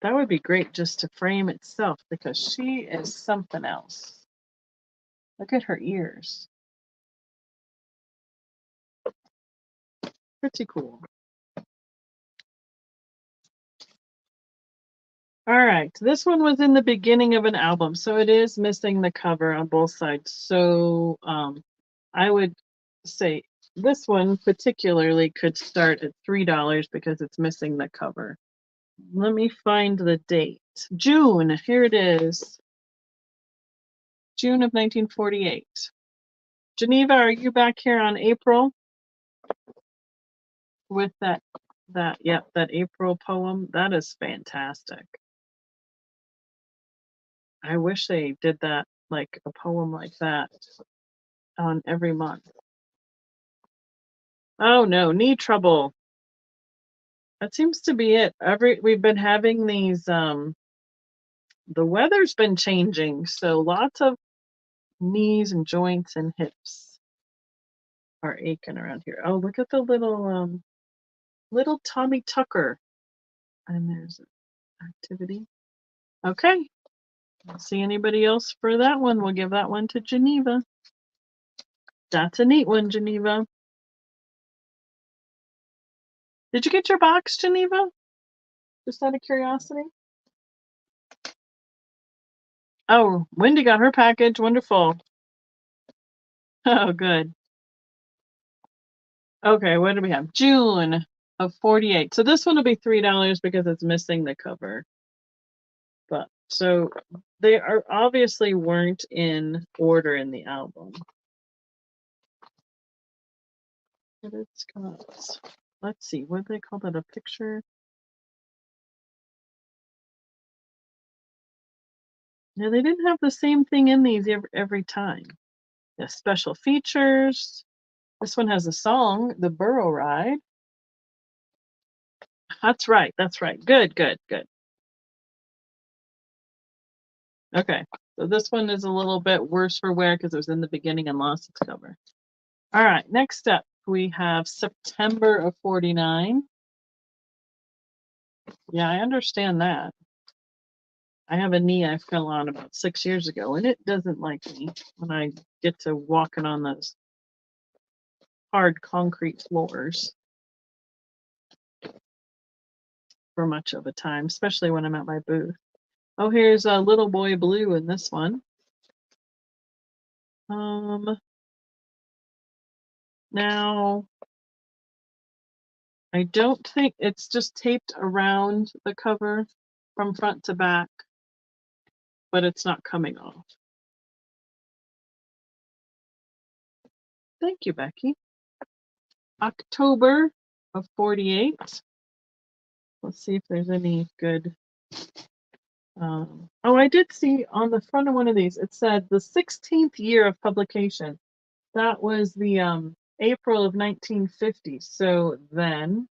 That would be great just to frame itself because she is something else. Look at her ears. Pretty cool. All right, this one was in the beginning of an album, so it is missing the cover on both sides. So I would say this one particularly could start at $3 because it's missing the cover. Let me find the date. June, here it is. June of 1948. Geneva, are you back here on April with that April poem? That is fantastic. I wish they did that, like a poem like that on every month. Oh no, knee trouble. That seems to be it. We've been having these the weather's been changing, so lots of knees and joints and hips are aching around here. Oh, look at the little Tommy Tucker. And there's an activity. Okay. Don't see anybody else for that one. We'll give that one to Geneva. That's a neat one, Geneva. Did you get your box, Geneva? Just out of curiosity. Oh, Wendy got her package. Wonderful. Oh, good. Okay, what do we have? June of 48. So this one will be $3 because it's missing the cover. But so they are obviously weren't in order in the album. But it's got, let's see, what do they call that? A picture? Yeah, they didn't have the same thing in these every time. The special features. This one has a song, The Burro Ride. That's right. That's right. Good, good, good. Okay. So this one is a little bit worse for wear because it was in the beginning and lost its cover. All right. Next up, we have September of 49. Yeah, I understand that. I have a knee I fell on about 6 years ago, and it doesn't like me when I get to walking on those hard concrete floors for much of a time, especially when I'm at my booth. Oh, here's a Little Boy Blue in this one. Now, I don't think it's just taped around the cover from front to back, but it's not coming off. Thank you, Becky. October of 48. Let's see if there's any good. Oh, I did see on the front of one of these, it said the 16th year of publication. That was the April of 1950. So then,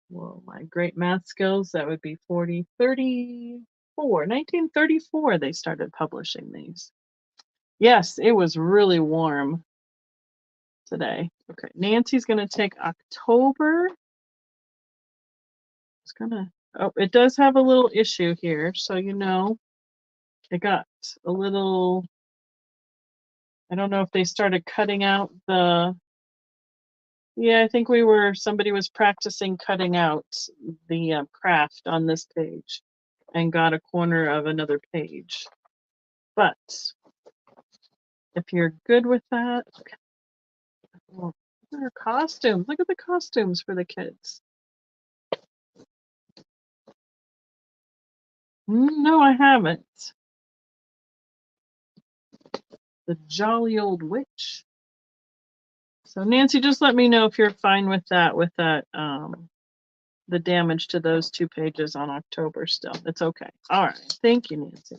well, my great math skills, that would be 1934 they started publishing these. Yes, it was really warm today. Okay, Nancy's gonna take October. Oh, it does have a little issue here, so you know, it got a little, I don't know if they started cutting out the, yeah, I think somebody was practicing cutting out the craft on this page and got a corner of another page. But if you're good with that, well, there are costumes. Look at the costumes for the kids. No, I haven't. The Jolly Old Witch. So Nancy, just let me know if you're fine with that, the damage to those 2 pages on October still. It's okay. All right. Thank you, Nancy.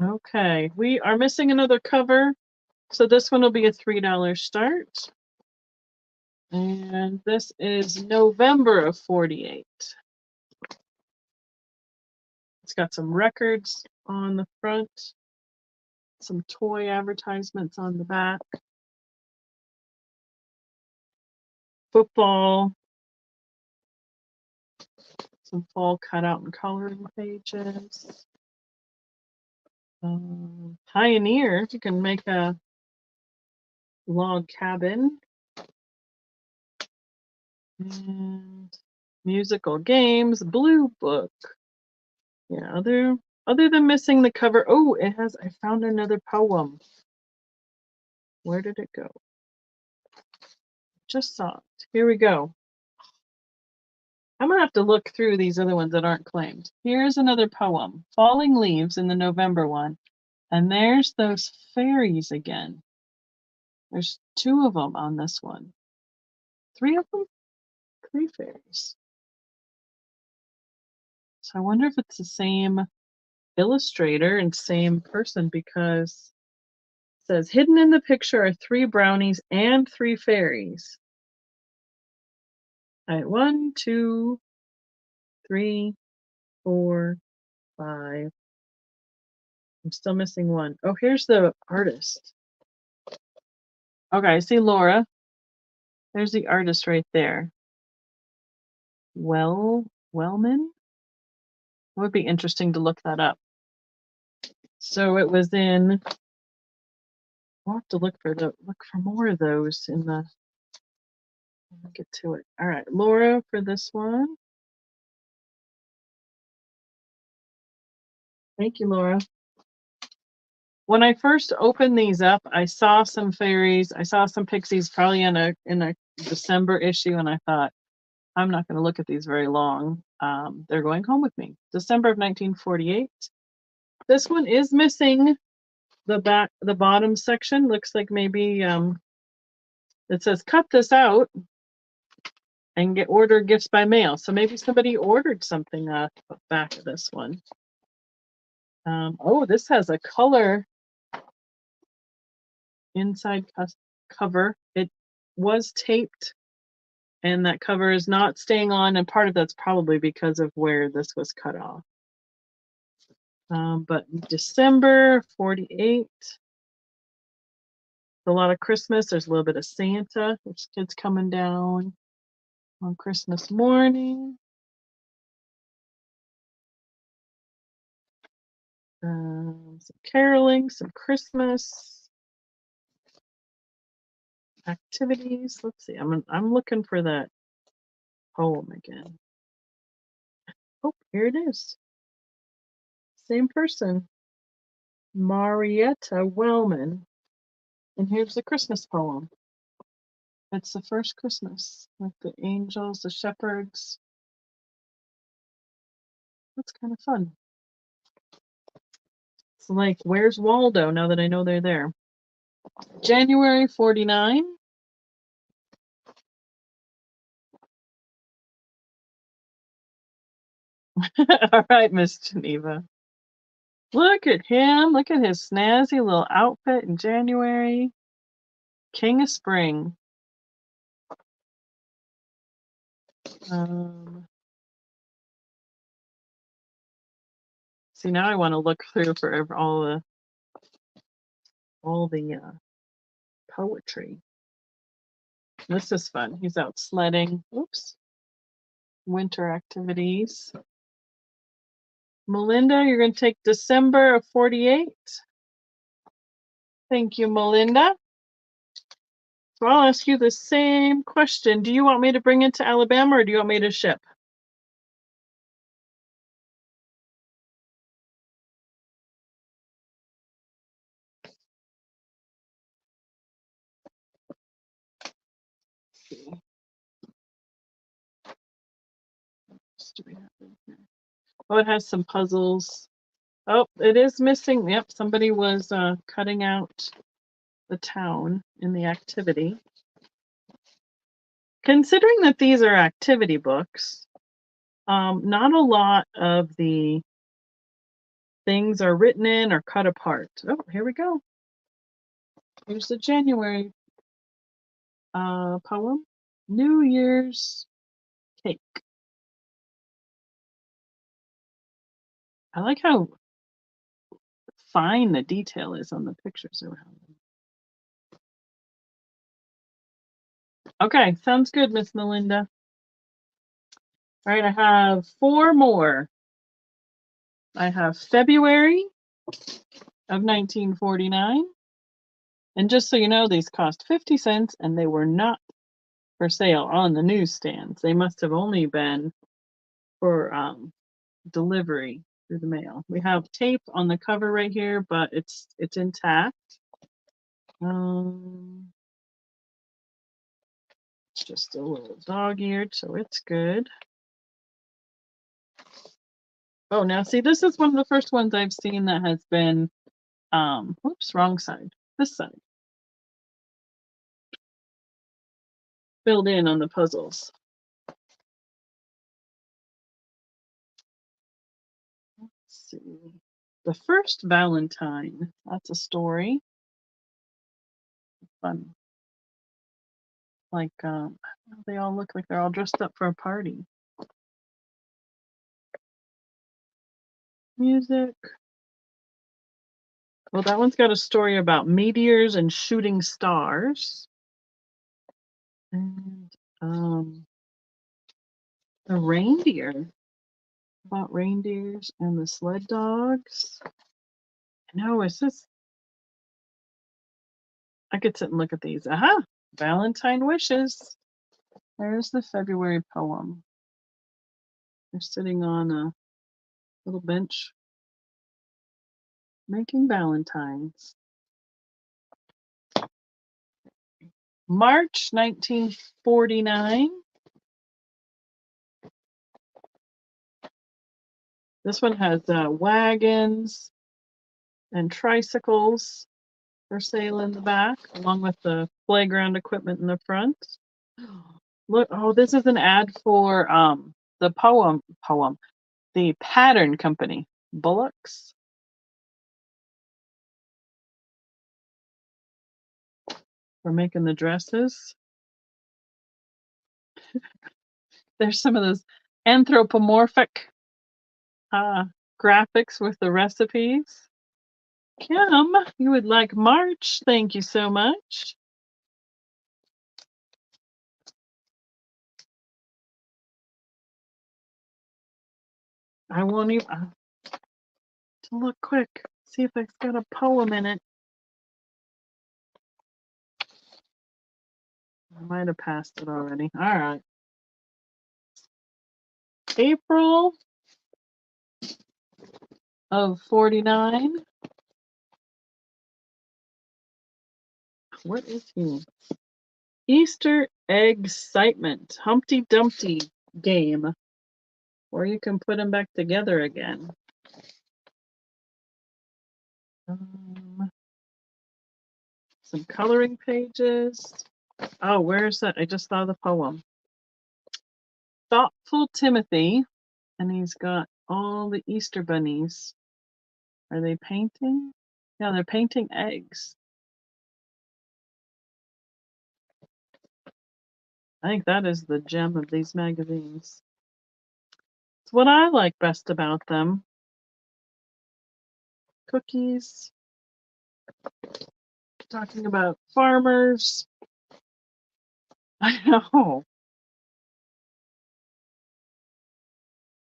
Okay, we are missing another cover. So this one will be a $3 start. And this is November of 48. It's got some records on the front, some toy advertisements on the back, football, some fall cutout and coloring pages. Pioneer, you can make a log cabin. And musical games, blue book. Yeah, other than missing the cover. Oh, I found another poem. Where did it go? Just saw it. Here we go. I'm gonna have to look through these other ones that aren't claimed. Here's another poem, Falling Leaves in the November one. And there's those fairies again. There's 2 of them on this one. 3 of them? 3 fairies. So I wonder if it's the same illustrator and same person, because it says hidden in the picture are 3 brownies and 3 fairies. All right, 1, 2, 3, 4, 5. I'm still missing 1. Oh, here's the artist. Okay, I see Laura. There's the artist right there. Wellman? It would be interesting to look that up. So it was in. We'll have to look for more of those in the. I'll get to it. All right, Laura for this one. Thank you, Laura. When I first opened these up, I saw some fairies. I saw some pixies, probably in a December issue, and I thought, I'm not going to look at these very long. They're going home with me. December of 1948. This one is missing the bottom section. Looks like maybe it says cut this out and order gifts by mail. So maybe somebody ordered something back of this one. Oh, this has a color inside cover. It was taped, and that cover is not staying on, and part of that's probably because of where this was cut off. But December 48. A lot of Christmas. There's a little bit of Santa. There's kids coming down on Christmas morning. Some caroling, some Christmas activities. Let's see. I'm looking for that poem again. Oh, here it is. Same person, Marietta Wellman. And here's the Christmas poem. It's the first Christmas with the angels, the shepherds. That's kind of fun. It's like, where's Waldo now that I know they're there? January 49. All right, Miss Geneva. Look at him. Look at his snazzy little outfit in January. King of Spring. See, now I want to look through for all the poetry. This is fun. He's out sledding. Oops. Winter activities. Melinda, you're going to take December of 48. Thank you, Melinda. So I'll ask you the same question. Do you want me to bring it to Alabama, or do you want me to ship? Oh, it has some puzzles. Oh, it is missing. Yep, somebody was cutting out the town in the activity. Considering that these are activity books, not a lot of the things are written in or cut apart. Oh, here we go. Here's the January poem, New Year's Cake. I like how fine the detail is on the pictures around them. Okay, sounds good, Miss Melinda. All right, I have 4 more. I have February of 1949. And just so you know, these cost 50 cents and they were not for sale on the newsstands. They must have only been for delivery through the mail. We have tape on the cover right here, but it's intact. It's just a little dog-eared, so it's good. Oh, now see, this is one of the first ones I've seen that has been, whoops, wrong side, this side. Filled in on the puzzles. Let's see. The First Valentine. That's a story. Fun. Like, they all look like they're all dressed up for a party. Music. Well, that one's got a story about meteors and shooting stars. And the reindeer. About reindeers and the sled dogs. No, it's just, I could sit and look at these. Aha! Valentine wishes. There's the February poem. They're sitting on a little bench making valentines. March 1949. This one has wagons and tricycles for sale in the back, along with the playground equipment in the front. Look, oh, this is an ad for the the pattern company, Bullocks. We're making the dresses. There's some of those anthropomorphic graphics with the recipes. Kim, you would like March. Thank you so much. I won't even to look quick, see if it's got a poem in it. I might have passed it already. All right. April of 49. What is he? Easter egg excitement, Humpty Dumpty game, or you can put them back together again. Some coloring pages. Oh, where is that? I just saw the poem. Thoughtful Timothy, and he's got all the Easter bunnies. Are they painting? Yeah, they're painting eggs. I think that is the gem of these magazines. It's what I like best about them. Cookies. Talking about farmers. I know.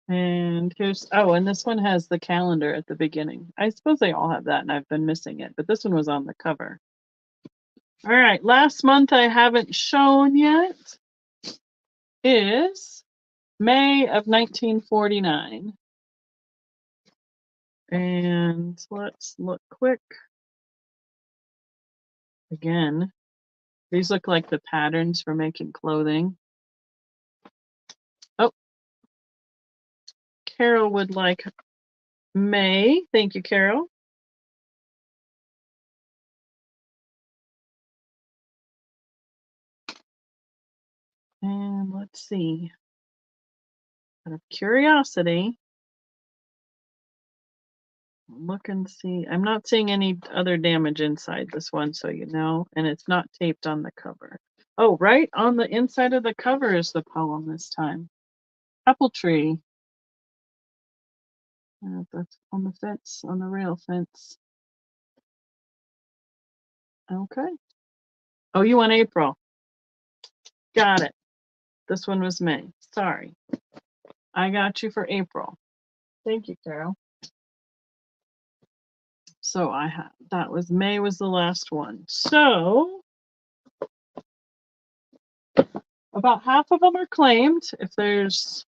And here's, oh, and this one has the calendar at the beginning. I suppose they all have that and I've been missing it, but this one was on the cover. All right, last month I haven't shown yet is May of 1949. And let's look quick. Again, these look like the patterns for making clothing. Oh, Carol would like May. Thank you, Carol. And let's see. Out of curiosity, look and see. I'm not seeing any other damage inside this one, so you know, and it's not taped on the cover. Oh, right on the inside of the cover is the poem this time. Apple tree. That's on the fence, on the rail fence. Okay. Oh, you want April. Got it. This one was May. Sorry. I got you for April. Thank you, Carol. So I had, that was May was the last one. So about half of them are claimed. If there's,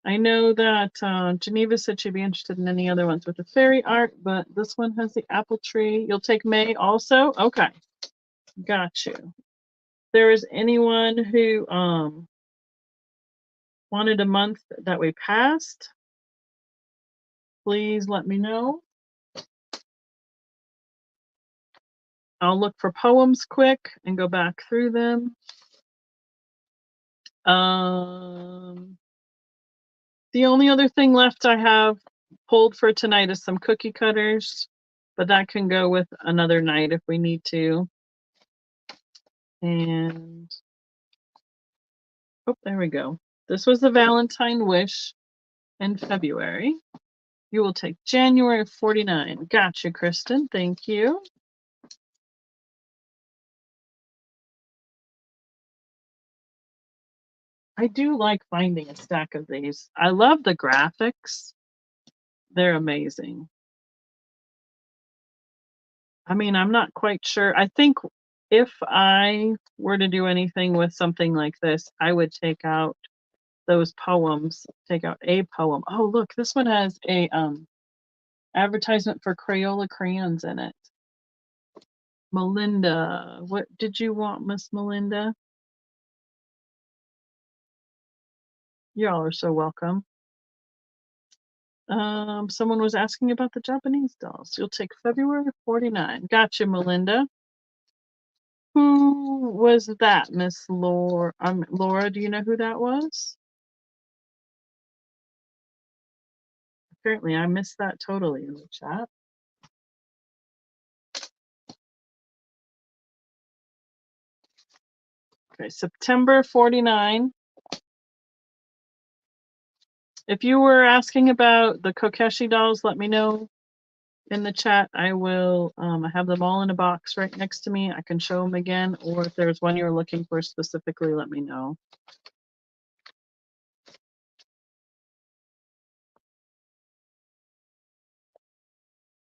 I know that Geneva said she'd be interested in any other ones with the fairy art, but this one has the apple tree. You'll take May also? Okay. Got you. There is anyone who wanted a month that we passed, please let me know. I'll look for poems quick and go back through them. The only other thing left I have pulled for tonight is some cookie cutters, but that can go with another night if we need to. And oh, there we go. This was the Valentine Wish in February. You will take January 49. Gotcha, Kristen. Thank you. I do like finding a stack of these. I love the graphics. They're amazing. I mean, I'm not quite sure. I think if I were to do anything with something like this, I would take out those poems, take out a poem. Oh, look, this one has a advertisement for Crayola crayons in it. Melinda, what did you want, Miss Melinda? Y'all are so welcome. Someone was asking about the Japanese dolls. You'll take February 49. Gotcha, Melinda. Who was that, Miss Laura? Laura, do you know who that was? Apparently, I missed that totally in the chat. Okay, September 49. If you were asking about the Kokeshi dolls, let me know in the chat. I will, I have them all in a box right next to me. I can show them again, or if there's one you're looking for specifically, let me know.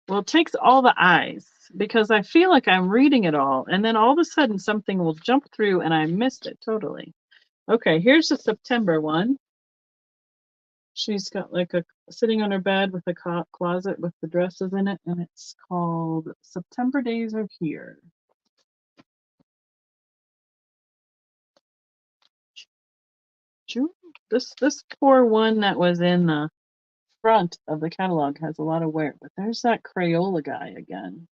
Well, it takes all the eyes because I feel like I'm reading it all, and then all of a sudden something will jump through and I missed it totally. Okay, here's the September one. She's got like a sitting on her bed with a closet with the dresses in it, and it's called September Days Are Here. This poor one that was in the front of the catalog has a lot of wear, but there's that Crayola guy again.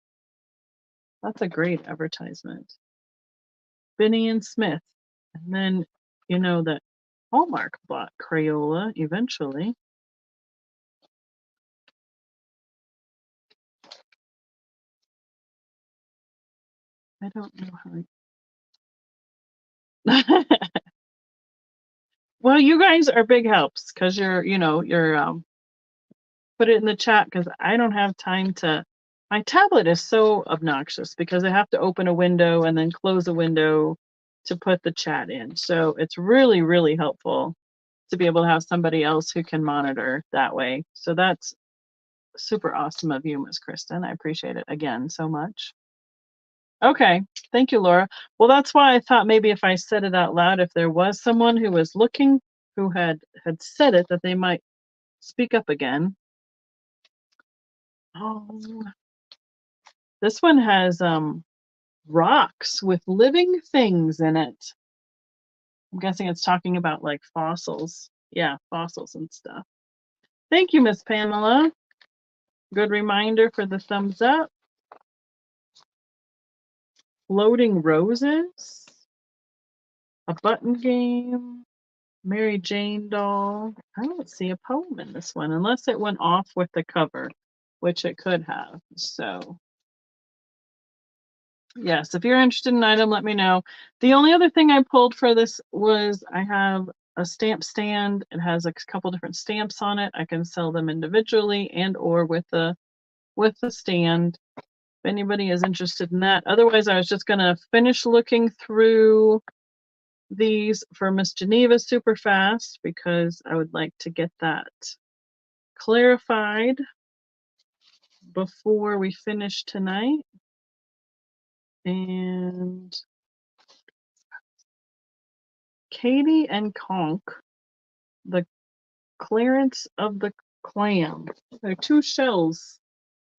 That's a great advertisement. Binney and Smith. And then you know that Hallmark bought Crayola eventually. I don't know how. Well, you guys are big helps because you're put it in the chat because I don't have time to. My tablet is so obnoxious because I have to open a window and then close a window to put the chat in. So it's really, really helpful to be able to have somebody else who can monitor that way. So that's super awesome of you, Miss Kristen. I appreciate it again so much. Okay, thank you, Laura. Well, that's why I thought maybe if I said it out loud, if there was someone who was looking, who had said it, that they might speak up again. Oh, this one has rocks with living things in it. I'm guessing it's talking about like fossils. Yeah, fossils and stuff. Thank you, Miss Pamela. Good reminder for the thumbs up. Floating roses. A button game. Mary Jane doll. I don't see a poem in this one unless it went off with the cover. which it could have. So yes, if you're interested in an item, let me know. The only other thing I pulled for this was I have a stamp stand. It has a couple different stamps on it. I can sell them individually and or with the stand. If anybody is interested in that. Otherwise, I was just gonna finish looking through these for Miss Geneva super fast because I would like to get that clarified before we finish tonight. And Katie and Conk, the clearance of the clam. There are two shells.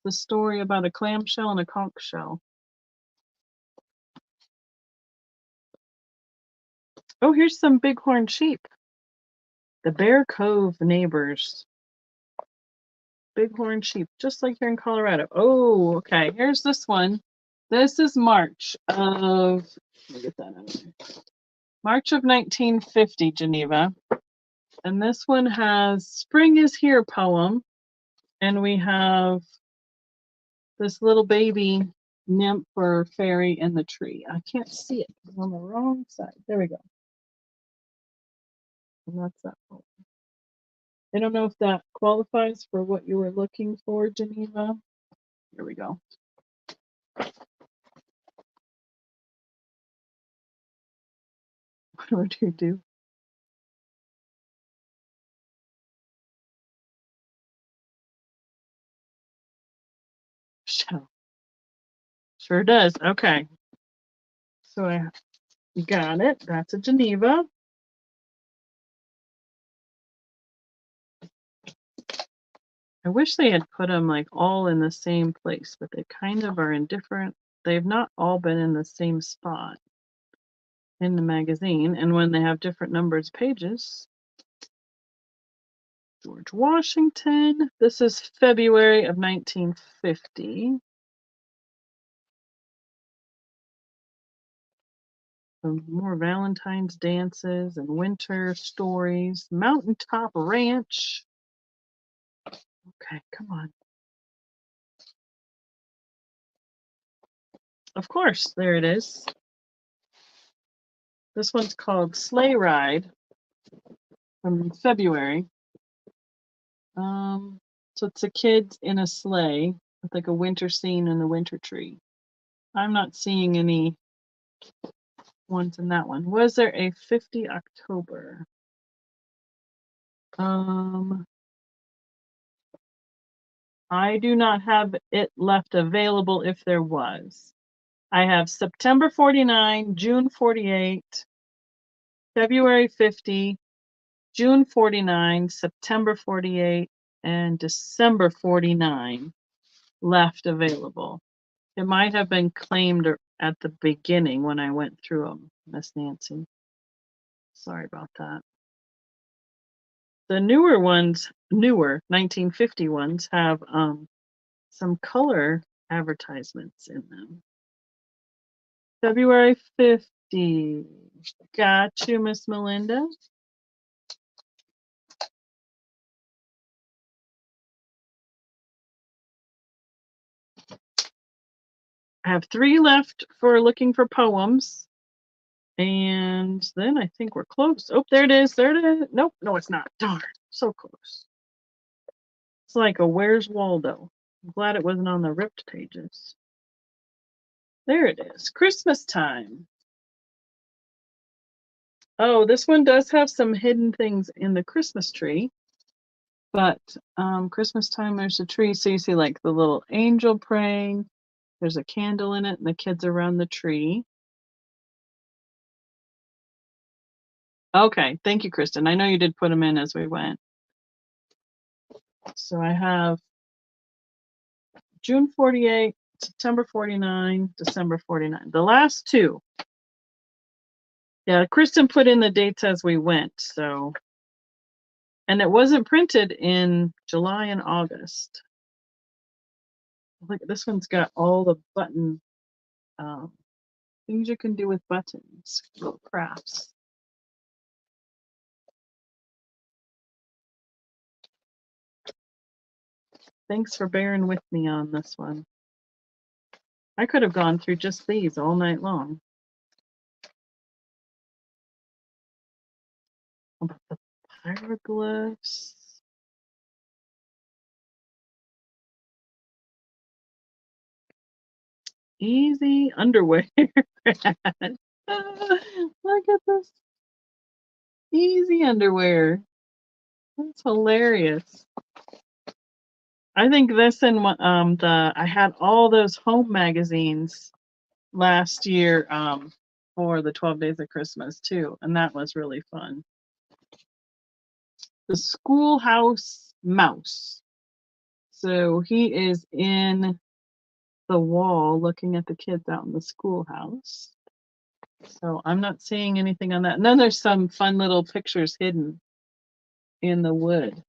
The story about a clam shell and a conch shell. Oh, here's some bighorn sheep. The Bear Cove neighbors. Bighorn sheep, just like here in Colorado. Oh, okay. Here's this one. This is March of, let me get that out of there. March of 1950, Geneva. And this one has Spring is Here poem. And we have this little baby nymph or fairy in the tree. I can't see it. It's on the wrong side. There we go. And that's that poem. I don't know if that qualifies for what you were looking for, Geneva. Here we go. What would you do? Shell. Sure does. Okay. So I got it. That's a Geneva. I wish they had put them like all in the same place, but they kind of are in different. They've not all been in the same spot in the magazine. And when they have different numbers pages, George Washington. This is February of 1950. Some more Valentine's dances and winter stories. Mountaintop Ranch. Okay, come on. Of course, there it is. This one's called Sleigh Ride from February. So it's a kid in a sleigh with like a winter scene in the winter tree. I'm not seeing any ones in that one. Was there a 50 October? I do not have it left available if there was. I have September 49, June 48, February 50, June 49, September 48, and December 49 left available. It might have been claimed at the beginning when I went through them, Miss Nancy. Sorry about that. The newer ones, 1950 ones, have some color advertisements in them. February 50. Got you, Miss Melinda. I have 3 left for looking for poems. And then I think we're close. Oh, there it is. There it is. Nope, no, it's not. Darn, so close. It's like a Where's Waldo? I'm glad it wasn't on the ripped pages. There it is. Christmas time. Oh, this one does have some hidden things in the Christmas tree. But Christmas time, there's a tree. So you see like the little angel praying. There's a candle in it and the kids around the tree. Okay, thank you, Kristen. I know you did put them in as we went. So I have June 48, September 49, December 49. The last 2. Yeah, Kristen put in the dates as we went, so. And it wasn't printed in July and August. Look, this one's got all the button things you can do with buttons, little crafts. Thanks for bearing with me on this one. I could have gone through just these all night long. About the hieroglyphs. Easy underwear. Look at this. Easy underwear. That's hilarious. I think this and I had all those home magazines last year for the 12 Days of Christmas too, and that was really fun. The Schoolhouse Mouse. So he is in the wall looking at the kids out in the schoolhouse. So I'm not seeing anything on that. And then there's some fun little pictures hidden in the wood.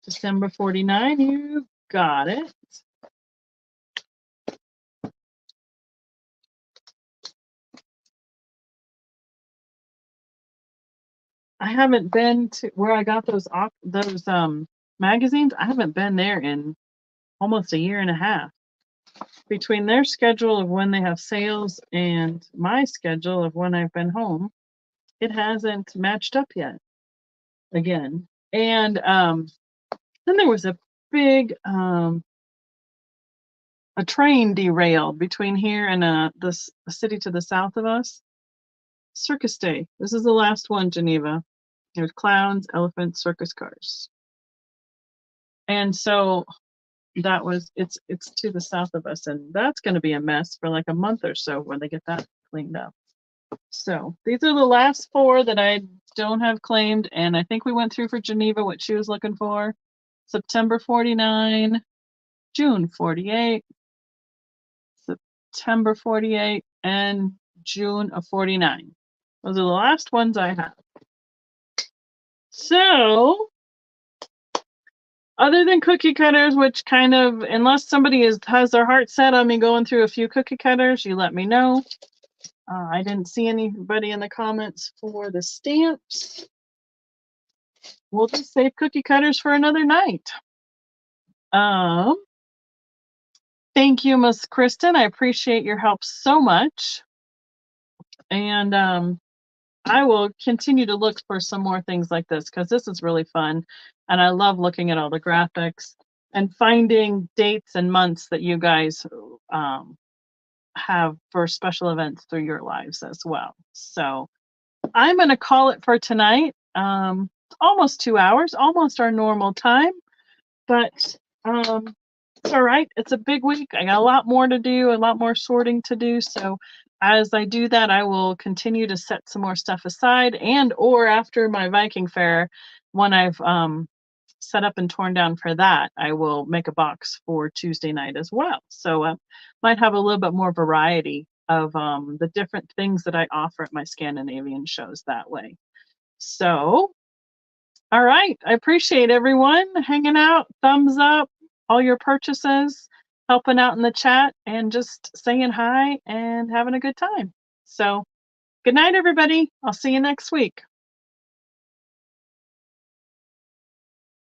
December 49, you got it. I haven't been to where I got those magazines. I haven't been there in almost a year and a half. Between their schedule of when they have sales and my schedule of when I've been home, it hasn't matched up yet again. And then there was a big a train derailed between here and the city to the south of us. Circus Day. This is the last one, Geneva. There's clowns, elephants, circus cars. And so that was it's to the south of us, and that's going to be a mess for like a month or so when they get that cleaned up. So these are the last 4 that I don't have claimed, and I think we went through for Geneva what she was looking for. September 49, June 48, September 48, and June of 49. Those are the last ones I have. So other than cookie cutters, which kind of, unless somebody has their heart set on me going through a few cookie cutters, you let me know. I didn't see anybody in the comments for the stamps. We'll just save cookie cutters for another night. Thank you, Miss Kristen. I appreciate your help so much. And I will continue to look for some more things like this because this is really fun. And I love looking at all the graphics and finding dates and months that you guys have for special events through your lives as well. So I'm going to call it for tonight. Almost 2 hours, almost our normal time, but it's all right. It's a big week. I got a lot more to do, a lot more sorting to do. So as I do that, I will continue to set some more stuff aside, and or after my Viking fair, when I've set up and torn down for that, I will make a box for Tuesday night as well. So might have a little bit more variety of the different things that I offer at my Scandinavian shows that way. So, all right. I appreciate everyone hanging out, thumbs up, all your purchases, helping out in the chat, and just saying hi and having a good time. So, good night, everybody. I'll see you next week.